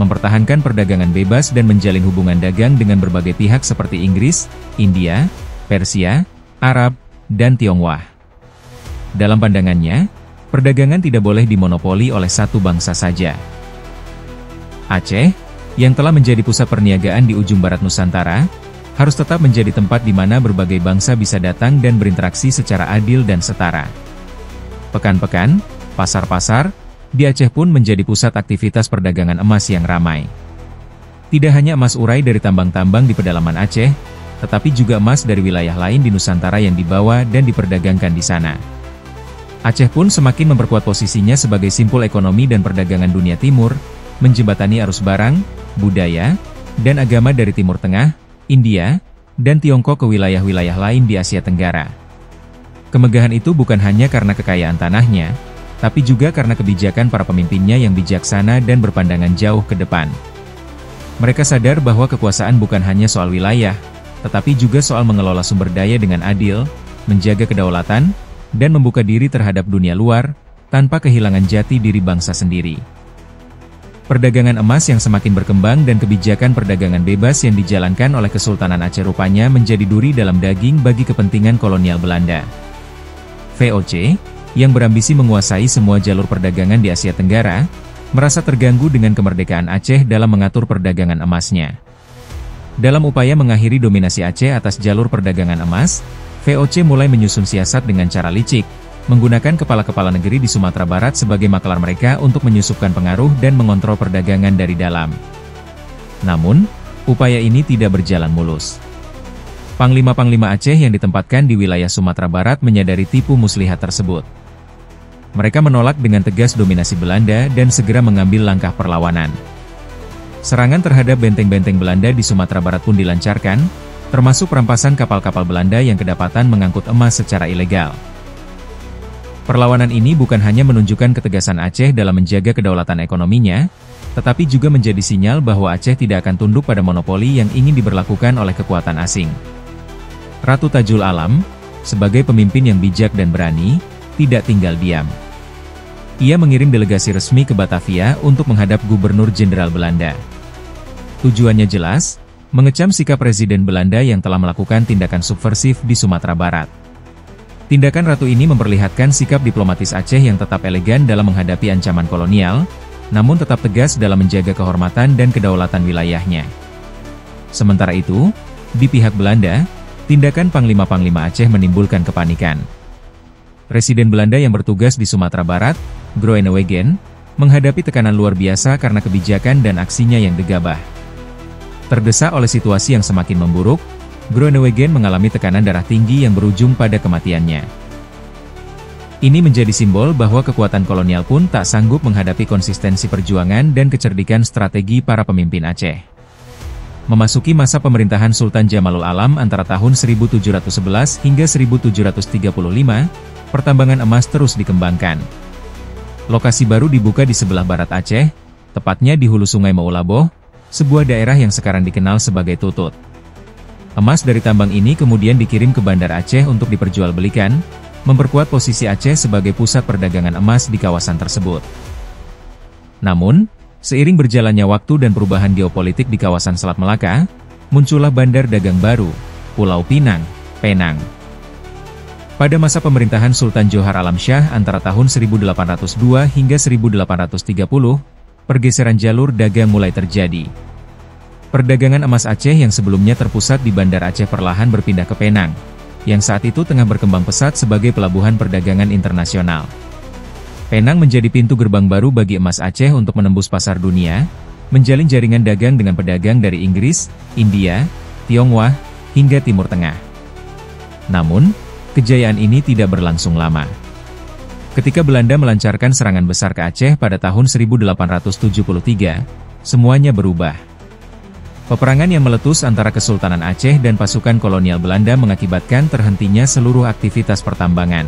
mempertahankan perdagangan bebas dan menjalin hubungan dagang dengan berbagai pihak seperti Inggris, India, Persia, Arab, dan Tionghoa. Dalam pandangannya, perdagangan tidak boleh dimonopoli oleh satu bangsa saja. Aceh, yang telah menjadi pusat perniagaan di ujung barat Nusantara, harus tetap menjadi tempat di mana berbagai bangsa bisa datang dan berinteraksi secara adil dan setara. Pekan-pekan, pasar-pasar, di Aceh pun menjadi pusat aktivitas perdagangan emas yang ramai. Tidak hanya emas urai dari tambang-tambang di pedalaman Aceh, tetapi juga emas dari wilayah lain di Nusantara yang dibawa dan diperdagangkan di sana. Aceh pun semakin memperkuat posisinya sebagai simpul ekonomi dan perdagangan dunia timur, menjembatani arus barang, budaya, dan agama dari Timur Tengah, India, dan Tiongkok ke wilayah-wilayah lain di Asia Tenggara. Kemegahan itu bukan hanya karena kekayaan tanahnya, tapi juga karena kebijakan para pemimpinnya yang bijaksana dan berpandangan jauh ke depan. Mereka sadar bahwa kekuasaan bukan hanya soal wilayah, tetapi juga soal mengelola sumber daya dengan adil, menjaga kedaulatan, dan membuka diri terhadap dunia luar, tanpa kehilangan jati diri bangsa sendiri. Perdagangan emas yang semakin berkembang dan kebijakan perdagangan bebas yang dijalankan oleh Kesultanan Aceh rupanya menjadi duri dalam daging bagi kepentingan kolonial Belanda. VOC, yang berambisi menguasai semua jalur perdagangan di Asia Tenggara, merasa terganggu dengan kemerdekaan Aceh dalam mengatur perdagangan emasnya. Dalam upaya mengakhiri dominasi Aceh atas jalur perdagangan emas, VOC mulai menyusun siasat dengan cara licik, menggunakan kepala-kepala negeri di Sumatera Barat sebagai maklar mereka untuk menyusupkan pengaruh dan mengontrol perdagangan dari dalam. Namun, upaya ini tidak berjalan mulus. Panglima-panglima Aceh yang ditempatkan di wilayah Sumatera Barat menyadari tipu muslihat tersebut. Mereka menolak dengan tegas dominasi Belanda dan segera mengambil langkah perlawanan. Serangan terhadap benteng-benteng Belanda di Sumatera Barat pun dilancarkan, termasuk perampasan kapal-kapal Belanda yang kedapatan mengangkut emas secara ilegal. Perlawanan ini bukan hanya menunjukkan ketegasan Aceh dalam menjaga kedaulatan ekonominya, tetapi juga menjadi sinyal bahwa Aceh tidak akan tunduk pada monopoli yang ingin diberlakukan oleh kekuatan asing. Ratu Tajul Alam, sebagai pemimpin yang bijak dan berani, tidak tinggal diam. Ia mengirim delegasi resmi ke Batavia untuk menghadap Gubernur Jenderal Belanda. Tujuannya jelas, mengecam sikap Presiden Belanda yang telah melakukan tindakan subversif di Sumatera Barat. Tindakan ratu ini memperlihatkan sikap diplomatis Aceh yang tetap elegan dalam menghadapi ancaman kolonial, namun tetap tegas dalam menjaga kehormatan dan kedaulatan wilayahnya. Sementara itu, di pihak Belanda, tindakan Panglima-Panglima Aceh menimbulkan kepanikan. Presiden Belanda yang bertugas di Sumatera Barat, Groenewegen, menghadapi tekanan luar biasa karena kebijakan dan aksinya yang gegabah. Terdesak oleh situasi yang semakin memburuk, Groenewegen mengalami tekanan darah tinggi yang berujung pada kematiannya. Ini menjadi simbol bahwa kekuatan kolonial pun tak sanggup menghadapi konsistensi perjuangan dan kecerdikan strategi para pemimpin Aceh. Memasuki masa pemerintahan Sultan Jamalul Alam antara tahun 1711 hingga 1735, pertambangan emas terus dikembangkan. Lokasi baru dibuka di sebelah barat Aceh, tepatnya di hulu Sungai Meulaboh, sebuah daerah yang sekarang dikenal sebagai Tutut. Emas dari tambang ini kemudian dikirim ke Bandar Aceh untuk diperjualbelikan, memperkuat posisi Aceh sebagai pusat perdagangan emas di kawasan tersebut. Namun, seiring berjalannya waktu dan perubahan geopolitik di kawasan Selat Melaka, muncullah bandar dagang baru, Pulau Pinang, Penang. Pada masa pemerintahan Sultan Johar Alam Shah antara tahun 1802 hingga 1830, pergeseran jalur dagang mulai terjadi. Perdagangan emas Aceh yang sebelumnya terpusat di Bandar Aceh perlahan berpindah ke Penang, yang saat itu tengah berkembang pesat sebagai pelabuhan perdagangan internasional. Penang menjadi pintu gerbang baru bagi emas Aceh untuk menembus pasar dunia, menjalin jaringan dagang dengan pedagang dari Inggris, India, Tionghoa, hingga Timur Tengah. Namun, kejayaan ini tidak berlangsung lama. Ketika Belanda melancarkan serangan besar ke Aceh pada tahun 1873, semuanya berubah. Peperangan yang meletus antara Kesultanan Aceh dan pasukan kolonial Belanda mengakibatkan terhentinya seluruh aktivitas pertambangan.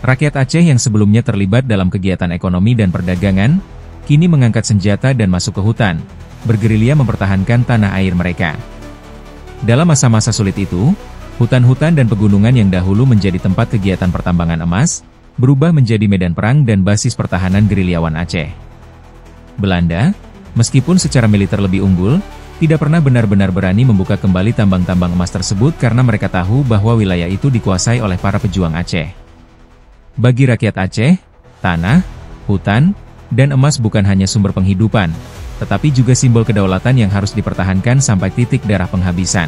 Rakyat Aceh yang sebelumnya terlibat dalam kegiatan ekonomi dan perdagangan, kini mengangkat senjata dan masuk ke hutan, bergerilya mempertahankan tanah air mereka. Dalam masa-masa sulit itu, hutan-hutan dan pegunungan yang dahulu menjadi tempat kegiatan pertambangan emas, berubah menjadi medan perang dan basis pertahanan gerilyawan Aceh. Belanda, meskipun secara militer lebih unggul, tidak pernah benar-benar berani membuka kembali tambang-tambang emas tersebut karena mereka tahu bahwa wilayah itu dikuasai oleh para pejuang Aceh. Bagi rakyat Aceh, tanah, hutan, dan emas bukan hanya sumber penghidupan, tetapi juga simbol kedaulatan yang harus dipertahankan sampai titik darah penghabisan.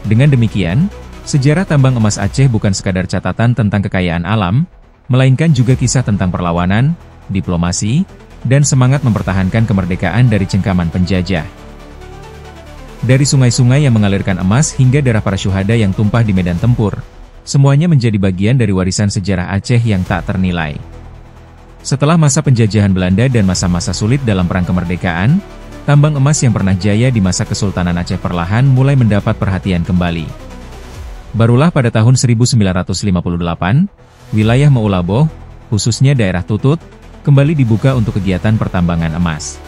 Dengan demikian, sejarah tambang emas Aceh bukan sekadar catatan tentang kekayaan alam, melainkan juga kisah tentang perlawanan, diplomasi, dan semangat mempertahankan kemerdekaan dari cengkaman penjajah. Dari sungai-sungai yang mengalirkan emas hingga darah para syuhada yang tumpah di medan tempur, semuanya menjadi bagian dari warisan sejarah Aceh yang tak ternilai. Setelah masa penjajahan Belanda dan masa-masa sulit dalam perang kemerdekaan, tambang emas yang pernah jaya di masa Kesultanan Aceh perlahan mulai mendapat perhatian kembali. Barulah pada tahun 1958, wilayah Meulaboh, khususnya daerah Tutut, kembali dibuka untuk kegiatan pertambangan emas.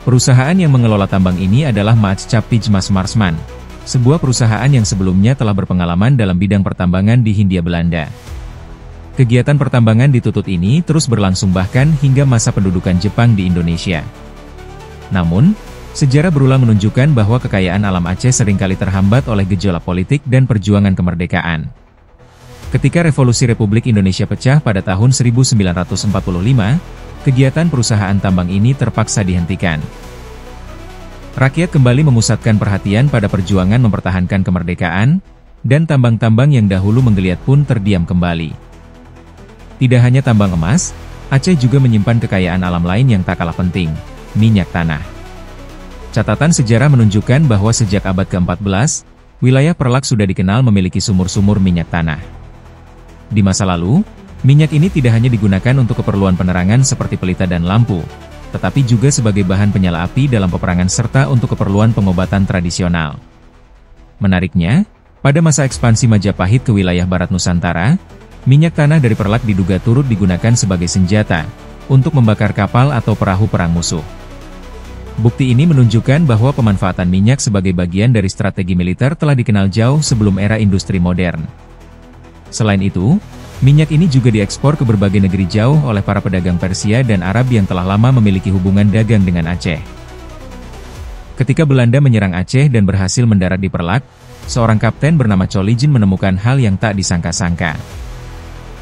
Perusahaan yang mengelola tambang ini adalah Maatschap Pijmas Marsman, sebuah perusahaan yang sebelumnya telah berpengalaman dalam bidang pertambangan di Hindia Belanda. Kegiatan pertambangan di Tutut ini terus berlangsung bahkan hingga masa pendudukan Jepang di Indonesia. Namun, sejarah berulang menunjukkan bahwa kekayaan alam Aceh seringkali terhambat oleh gejolak politik dan perjuangan kemerdekaan. Ketika Revolusi Republik Indonesia pecah pada tahun 1945, kegiatan perusahaan tambang ini terpaksa dihentikan. Rakyat kembali memusatkan perhatian pada perjuangan mempertahankan kemerdekaan, dan tambang-tambang yang dahulu menggeliat pun terdiam kembali. Tidak hanya tambang emas, Aceh juga menyimpan kekayaan alam lain yang tak kalah penting, minyak tanah. Catatan sejarah menunjukkan bahwa sejak abad ke-14, wilayah Perlak sudah dikenal memiliki sumur-sumur minyak tanah. Di masa lalu, minyak ini tidak hanya digunakan untuk keperluan penerangan seperti pelita dan lampu, tetapi juga sebagai bahan penyala api dalam peperangan serta untuk keperluan pengobatan tradisional. Menariknya, pada masa ekspansi Majapahit ke wilayah Barat Nusantara, minyak tanah dari Perlak diduga turut digunakan sebagai senjata untuk membakar kapal atau perahu perang musuh. Bukti ini menunjukkan bahwa pemanfaatan minyak sebagai bagian dari strategi militer telah dikenal jauh sebelum era industri modern. Selain itu, Minyak ini juga diekspor ke berbagai negeri jauh oleh para pedagang Persia dan Arab yang telah lama memiliki hubungan dagang dengan Aceh. Ketika Belanda menyerang Aceh dan berhasil mendarat di Perlak, seorang kapten bernama Cholijin menemukan hal yang tak disangka-sangka.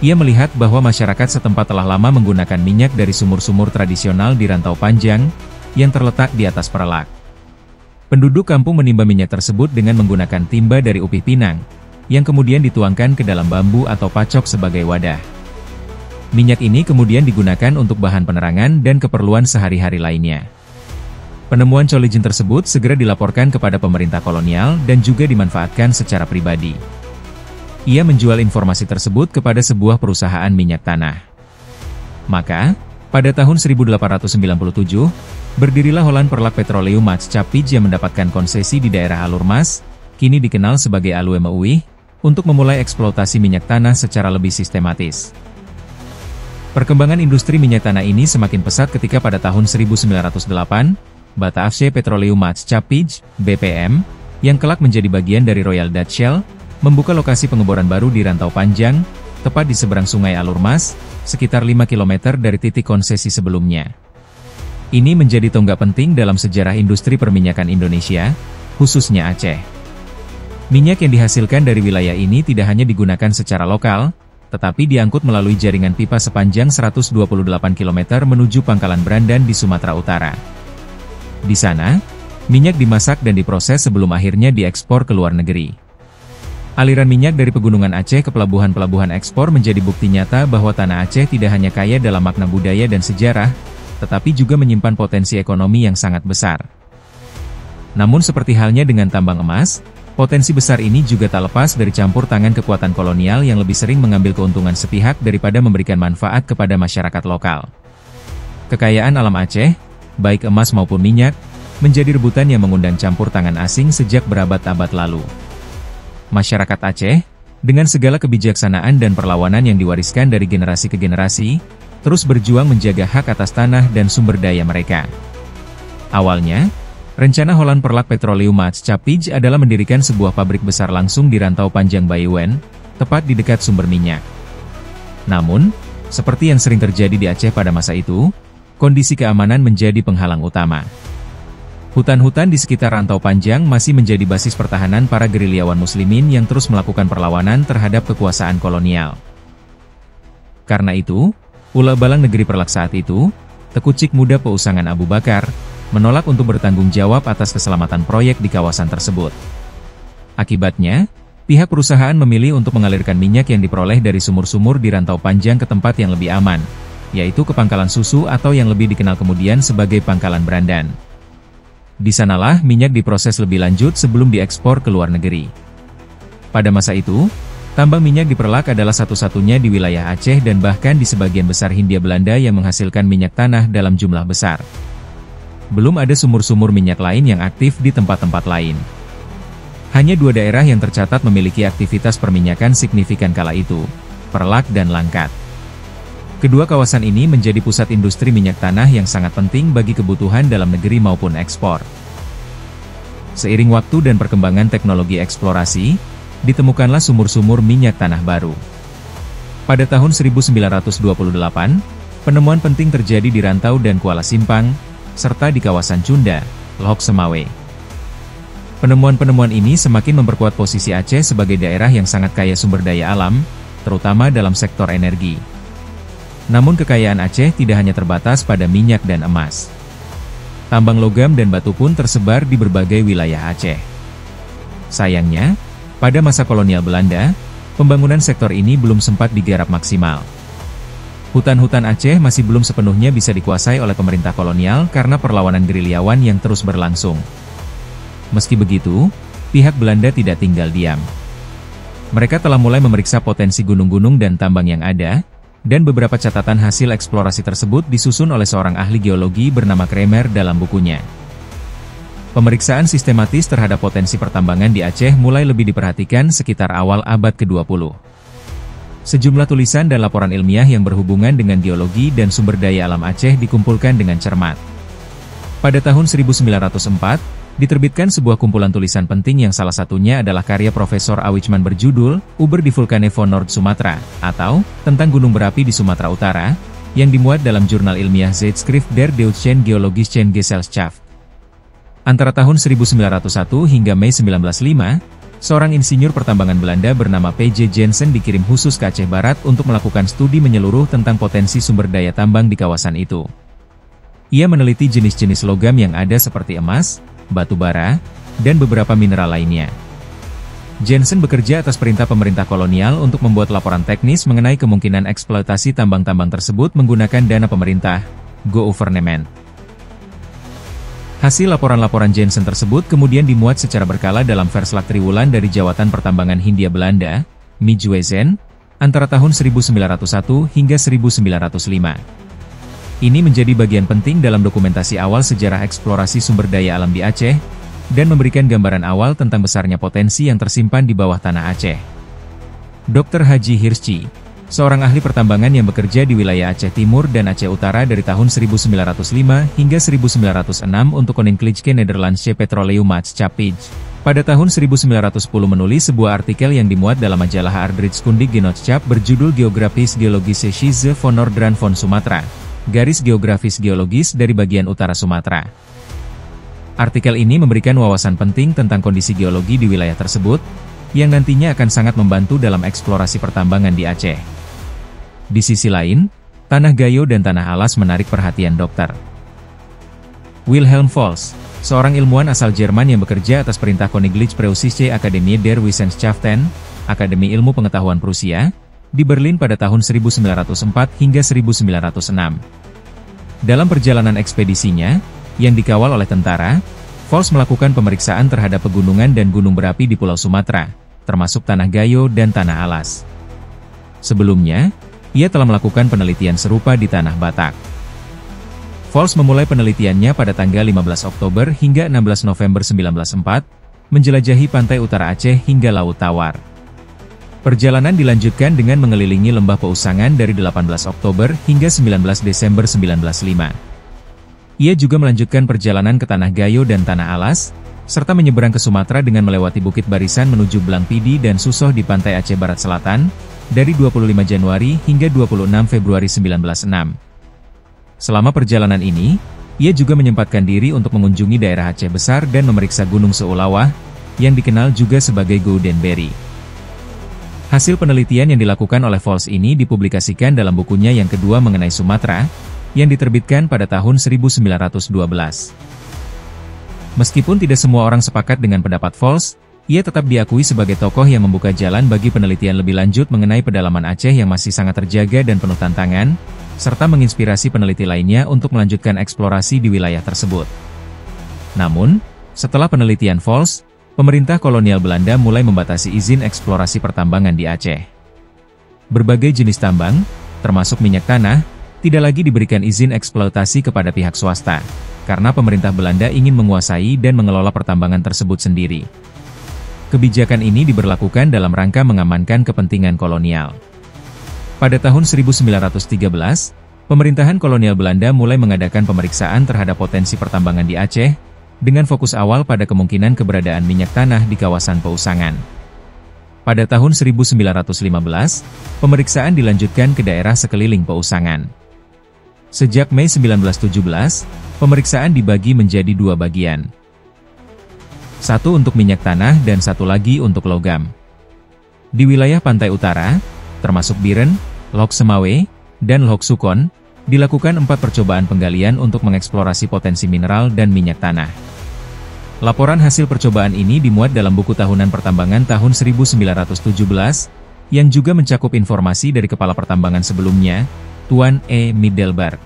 Ia melihat bahwa masyarakat setempat telah lama menggunakan minyak dari sumur-sumur tradisional di Rantau Panjang, yang terletak di atas Perlak. Penduduk kampung menimba minyak tersebut dengan menggunakan timba dari upih pinang, yang kemudian dituangkan ke dalam bambu atau pacok sebagai wadah. Minyak ini kemudian digunakan untuk bahan penerangan dan keperluan sehari-hari lainnya. Penemuan Cholijin tersebut segera dilaporkan kepada pemerintah kolonial dan juga dimanfaatkan secara pribadi. Ia menjual informasi tersebut kepada sebuah perusahaan minyak tanah. Maka, pada tahun 1897, berdirilah Holland Perlak Petroleum Maatschappij yang mendapatkan konsesi di daerah Alur Mas, kini dikenal sebagai Alue Meuwih, untuk memulai eksploitasi minyak tanah secara lebih sistematis. Perkembangan industri minyak tanah ini semakin pesat ketika pada tahun 1908, Bataafse Petroleum Maatschappij, BPM, yang kelak menjadi bagian dari Royal Dutch Shell, membuka lokasi pengeboran baru di Rantau Panjang, tepat di seberang Sungai Alur Mas, sekitar 5 km dari titik konsesi sebelumnya. Ini menjadi tonggak penting dalam sejarah industri perminyakan Indonesia, khususnya Aceh. Minyak yang dihasilkan dari wilayah ini tidak hanya digunakan secara lokal, tetapi diangkut melalui jaringan pipa sepanjang 128 km menuju Pangkalan Brandan di Sumatera Utara. Di sana, minyak dimasak dan diproses sebelum akhirnya diekspor ke luar negeri. Aliran minyak dari pegunungan Aceh ke pelabuhan-pelabuhan ekspor menjadi bukti nyata bahwa tanah Aceh tidak hanya kaya dalam makna budaya dan sejarah, tetapi juga menyimpan potensi ekonomi yang sangat besar. Namun seperti halnya dengan tambang emas, potensi besar ini juga tak lepas dari campur tangan kekuatan kolonial yang lebih sering mengambil keuntungan sepihak daripada memberikan manfaat kepada masyarakat lokal. Kekayaan alam Aceh, baik emas maupun minyak, menjadi rebutan yang mengundang campur tangan asing sejak berabad-abad lalu. Masyarakat Aceh, dengan segala kebijaksanaan dan perlawanan yang diwariskan dari generasi ke generasi, terus berjuang menjaga hak atas tanah dan sumber daya mereka. Awalnya, rencana Holland Perlak Petroleum Maatschappij adalah mendirikan sebuah pabrik besar langsung di Rantau Panjang Bayewen, tepat di dekat sumber minyak. Namun, seperti yang sering terjadi di Aceh pada masa itu, kondisi keamanan menjadi penghalang utama. Hutan-hutan di sekitar Rantau Panjang masih menjadi basis pertahanan para gerilyawan muslimin yang terus melakukan perlawanan terhadap kekuasaan kolonial. Karena itu, Ula Balang Negeri Perlak saat itu, Tekucik Muda Peusangan Abu Bakar, menolak untuk bertanggung jawab atas keselamatan proyek di kawasan tersebut. Akibatnya, pihak perusahaan memilih untuk mengalirkan minyak yang diperoleh dari sumur-sumur di Rantau Panjang ke tempat yang lebih aman, yaitu ke Pangkalan Susu atau yang lebih dikenal kemudian sebagai Pangkalan Brandan. Di sanalah minyak diproses lebih lanjut sebelum diekspor ke luar negeri. Pada masa itu, tambang minyak di Perlak adalah satu-satunya di wilayah Aceh dan bahkan di sebagian besar Hindia Belanda yang menghasilkan minyak tanah dalam jumlah besar. Belum ada sumur-sumur minyak lain yang aktif di tempat-tempat lain. Hanya dua daerah yang tercatat memiliki aktivitas perminyakan signifikan kala itu, Perlak dan Langkat. Kedua kawasan ini menjadi pusat industri minyak tanah yang sangat penting bagi kebutuhan dalam negeri maupun ekspor. Seiring waktu dan perkembangan teknologi eksplorasi, ditemukanlah sumur-sumur minyak tanah baru. Pada tahun 1928, penemuan penting terjadi di Rantau dan Kuala Simpang, serta di kawasan Cunda, Lok Semawe. Penemuan-penemuan ini semakin memperkuat posisi Aceh sebagai daerah yang sangat kaya sumber daya alam, terutama dalam sektor energi. Namun kekayaan Aceh tidak hanya terbatas pada minyak dan emas. Tambang logam dan batu pun tersebar di berbagai wilayah Aceh. Sayangnya, pada masa kolonial Belanda, pembangunan sektor ini belum sempat digarap maksimal. Hutan-hutan Aceh masih belum sepenuhnya bisa dikuasai oleh pemerintah kolonial karena perlawanan gerilyawan yang terus berlangsung. Meski begitu, pihak Belanda tidak tinggal diam. Mereka telah mulai memeriksa potensi gunung-gunung dan tambang yang ada, dan beberapa catatan hasil eksplorasi tersebut disusun oleh seorang ahli geologi bernama Kremer dalam bukunya. Pemeriksaan sistematis terhadap potensi pertambangan di Aceh mulai lebih diperhatikan sekitar awal abad ke-20. Sejumlah tulisan dan laporan ilmiah yang berhubungan dengan geologi dan sumber daya alam Aceh dikumpulkan dengan cermat. Pada tahun 1904, diterbitkan sebuah kumpulan tulisan penting yang salah satunya adalah karya Profesor Awijman berjudul Über die Vulkane von Nord Sumatra, atau tentang gunung berapi di Sumatera Utara, yang dimuat dalam jurnal ilmiah Zeitschrift der Deutschen Geologischen Gesellschaft. Antara tahun 1901 hingga Mei 1905, seorang insinyur pertambangan Belanda bernama P.J. Jensen dikirim khusus ke Aceh Barat untuk melakukan studi menyeluruh tentang potensi sumber daya tambang di kawasan itu. Ia meneliti jenis-jenis logam yang ada seperti emas, batu bara, dan beberapa mineral lainnya. Jensen bekerja atas perintah pemerintah kolonial untuk membuat laporan teknis mengenai kemungkinan eksploitasi tambang-tambang tersebut menggunakan dana pemerintah, Gouvernement. Hasil laporan-laporan Jensen tersebut kemudian dimuat secara berkala dalam Verslag Triwulan dari Jawatan Pertambangan Hindia Belanda, Mijwezen, antara tahun 1901 hingga 1905. Ini menjadi bagian penting dalam dokumentasi awal sejarah eksplorasi sumber daya alam di Aceh, dan memberikan gambaran awal tentang besarnya potensi yang tersimpan di bawah tanah Aceh. Dr. Haji Hirschi, seorang ahli pertambangan yang bekerja di wilayah Aceh Timur dan Aceh Utara dari tahun 1905 hingga 1906 untuk Koninklijke Nederlandse Petroleumaatschappij, pada tahun 1910 menulis sebuah artikel yang dimuat dalam majalah Aardrijkskundig Genootschap berjudul Geografis Geologische Schiessen van Noordrijn van Sumatra, garis geografis geologis dari bagian utara Sumatera. Artikel ini memberikan wawasan penting tentang kondisi geologi di wilayah tersebut, yang nantinya akan sangat membantu dalam eksplorasi pertambangan di Aceh. Di sisi lain, tanah Gayo dan tanah alas menarik perhatian Dr. Wilhelm Volz, seorang ilmuwan asal Jerman yang bekerja atas perintah Königliche Preußische Akademie der Wissenschaften, Akademi Ilmu Pengetahuan Prusia, di Berlin pada tahun 1904 hingga 1906. Dalam perjalanan ekspedisinya, yang dikawal oleh tentara, Volz melakukan pemeriksaan terhadap pegunungan dan gunung berapi di Pulau Sumatera, termasuk tanah Gayo dan tanah alas. Sebelumnya, ia telah melakukan penelitian serupa di tanah Batak. Volz memulai penelitiannya pada tanggal 15 Oktober hingga 16 November 1904, menjelajahi pantai utara Aceh hingga Laut Tawar. Perjalanan dilanjutkan dengan mengelilingi lembah Peusangan dari 18 Oktober hingga 19 Desember 1905. Ia juga melanjutkan perjalanan ke tanah Gayo dan tanah alas, serta menyeberang ke Sumatera dengan melewati Bukit Barisan menuju Blang Pidi dan Susoh di pantai Aceh Barat Selatan, dari 25 Januari hingga 26 Februari 1906. Selama perjalanan ini, ia juga menyempatkan diri untuk mengunjungi daerah Aceh Besar dan memeriksa Gunung Seulawah, yang dikenal juga sebagai Goudenberry. Hasil penelitian yang dilakukan oleh Volz ini dipublikasikan dalam bukunya yang kedua mengenai Sumatera, yang diterbitkan pada tahun 1912. Meskipun tidak semua orang sepakat dengan pendapat Volz, ia tetap diakui sebagai tokoh yang membuka jalan bagi penelitian lebih lanjut mengenai pedalaman Aceh yang masih sangat terjaga dan penuh tantangan, serta menginspirasi peneliti lainnya untuk melanjutkan eksplorasi di wilayah tersebut. Namun, setelah penelitian Volz, pemerintah kolonial Belanda mulai membatasi izin eksplorasi pertambangan di Aceh. Berbagai jenis tambang, termasuk minyak tanah, tidak lagi diberikan izin eksploitasi kepada pihak swasta, karena pemerintah Belanda ingin menguasai dan mengelola pertambangan tersebut sendiri. Kebijakan ini diberlakukan dalam rangka mengamankan kepentingan kolonial. Pada tahun 1913, pemerintahan kolonial Belanda mulai mengadakan pemeriksaan terhadap potensi pertambangan di Aceh, dengan fokus awal pada kemungkinan keberadaan minyak tanah di kawasan Peusangan. Pada tahun 1915, pemeriksaan dilanjutkan ke daerah sekeliling Peusangan. Sejak Mei 1917, pemeriksaan dibagi menjadi dua bagian. Satu untuk minyak tanah dan satu lagi untuk logam. Di wilayah pantai utara, termasuk Biren, Lok Semawe, dan Lok Sukon, dilakukan 4 percobaan penggalian untuk mengeksplorasi potensi mineral dan minyak tanah. Laporan hasil percobaan ini dimuat dalam buku tahunan pertambangan tahun 1917, yang juga mencakup informasi dari kepala pertambangan sebelumnya, Tuan E. Middelburg.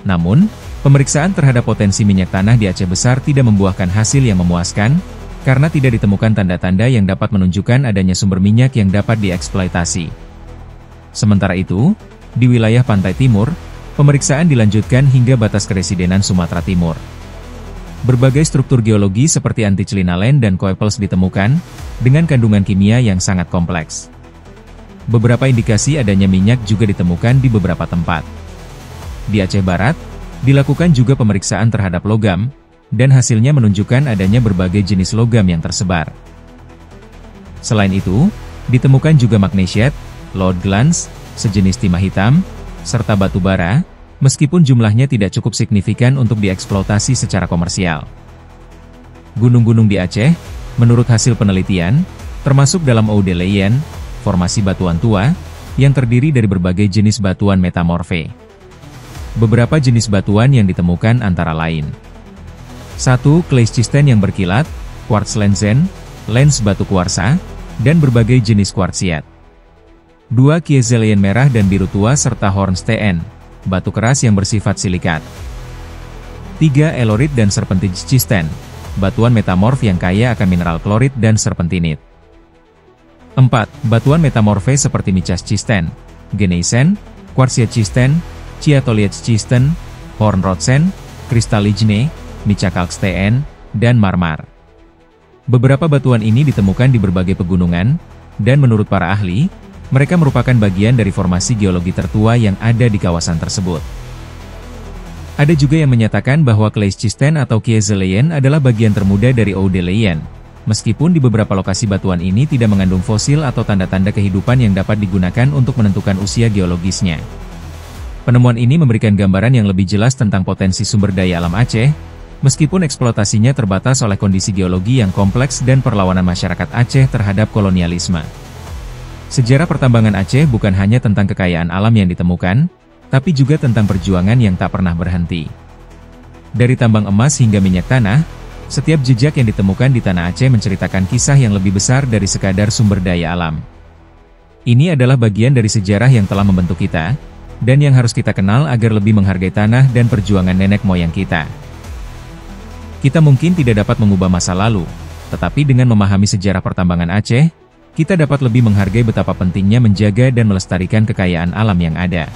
Namun, pemeriksaan terhadap potensi minyak tanah di Aceh Besar tidak membuahkan hasil yang memuaskan, karena tidak ditemukan tanda-tanda yang dapat menunjukkan adanya sumber minyak yang dapat dieksploitasi. Sementara itu, di wilayah pantai timur, pemeriksaan dilanjutkan hingga batas keresidenan Sumatera Timur. Berbagai struktur geologi seperti anticlinalen dan koepels ditemukan, dengan kandungan kimia yang sangat kompleks. Beberapa indikasi adanya minyak juga ditemukan di beberapa tempat. Di Aceh Barat, dilakukan juga pemeriksaan terhadap logam, dan hasilnya menunjukkan adanya berbagai jenis logam yang tersebar. Selain itu, ditemukan juga magnesiat, load glans, sejenis timah hitam, serta batu bara, meskipun jumlahnya tidak cukup signifikan untuk dieksploitasi secara komersial. Gunung-gunung di Aceh, menurut hasil penelitian, termasuk dalam Eau de Leyen, formasi batuan tua, yang terdiri dari berbagai jenis batuan metamorfe. Beberapa jenis batuan yang ditemukan antara lain: 1. Kleististen yang berkilat, quartz lenzen, lens batu kuarsa, dan berbagai jenis kuartsiat. 2. Kieselien merah dan biru tua serta hornsteen, batu keras yang bersifat silikat. 3. Elorit dan serpentinschisten, batuan metamorf yang kaya akan mineral klorit dan serpentinit. 4. Batuan metamorfe seperti micaschisten, gneisen, quartziatschisten, chiatolietschisten, hornrotsen, kristalligne, micakalkstein, dan marmar. Beberapa batuan ini ditemukan di berbagai pegunungan, dan menurut para ahli, mereka merupakan bagian dari formasi geologi tertua yang ada di kawasan tersebut. Ada juga yang menyatakan bahwa Kleististen atau Kieselien adalah bagian termuda dari Eau de Leyen, meskipun di beberapa lokasi batuan ini tidak mengandung fosil atau tanda-tanda kehidupan yang dapat digunakan untuk menentukan usia geologisnya. Penemuan ini memberikan gambaran yang lebih jelas tentang potensi sumber daya alam Aceh, meskipun eksploitasinya terbatas oleh kondisi geologi yang kompleks dan perlawanan masyarakat Aceh terhadap kolonialisme. Sejarah pertambangan Aceh bukan hanya tentang kekayaan alam yang ditemukan, tapi juga tentang perjuangan yang tak pernah berhenti. Dari tambang emas hingga minyak tanah, setiap jejak yang ditemukan di tanah Aceh menceritakan kisah yang lebih besar dari sekadar sumber daya alam. Ini adalah bagian dari sejarah yang telah membentuk kita, dan yang harus kita kenal agar lebih menghargai tanah dan perjuangan nenek moyang kita. Kita mungkin tidak dapat mengubah masa lalu, tetapi dengan memahami sejarah pertambangan Aceh, kita dapat lebih menghargai betapa pentingnya menjaga dan melestarikan kekayaan alam yang ada.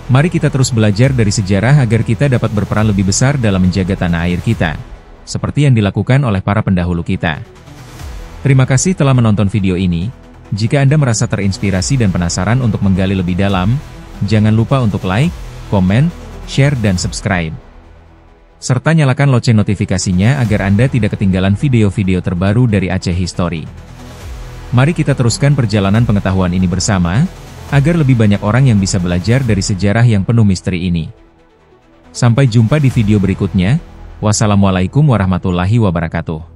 Mari kita terus belajar dari sejarah agar kita dapat berperan lebih besar dalam menjaga tanah air kita, seperti yang dilakukan oleh para pendahulu kita. Terima kasih telah menonton video ini. Jika Anda merasa terinspirasi dan penasaran untuk menggali lebih dalam, jangan lupa untuk like, komen, share dan subscribe. Serta nyalakan lonceng notifikasinya agar Anda tidak ketinggalan video-video terbaru dari Aceh History. Mari kita teruskan perjalanan pengetahuan ini bersama, agar lebih banyak orang yang bisa belajar dari sejarah yang penuh misteri ini. Sampai jumpa di video berikutnya. Wassalamualaikum warahmatullahi wabarakatuh.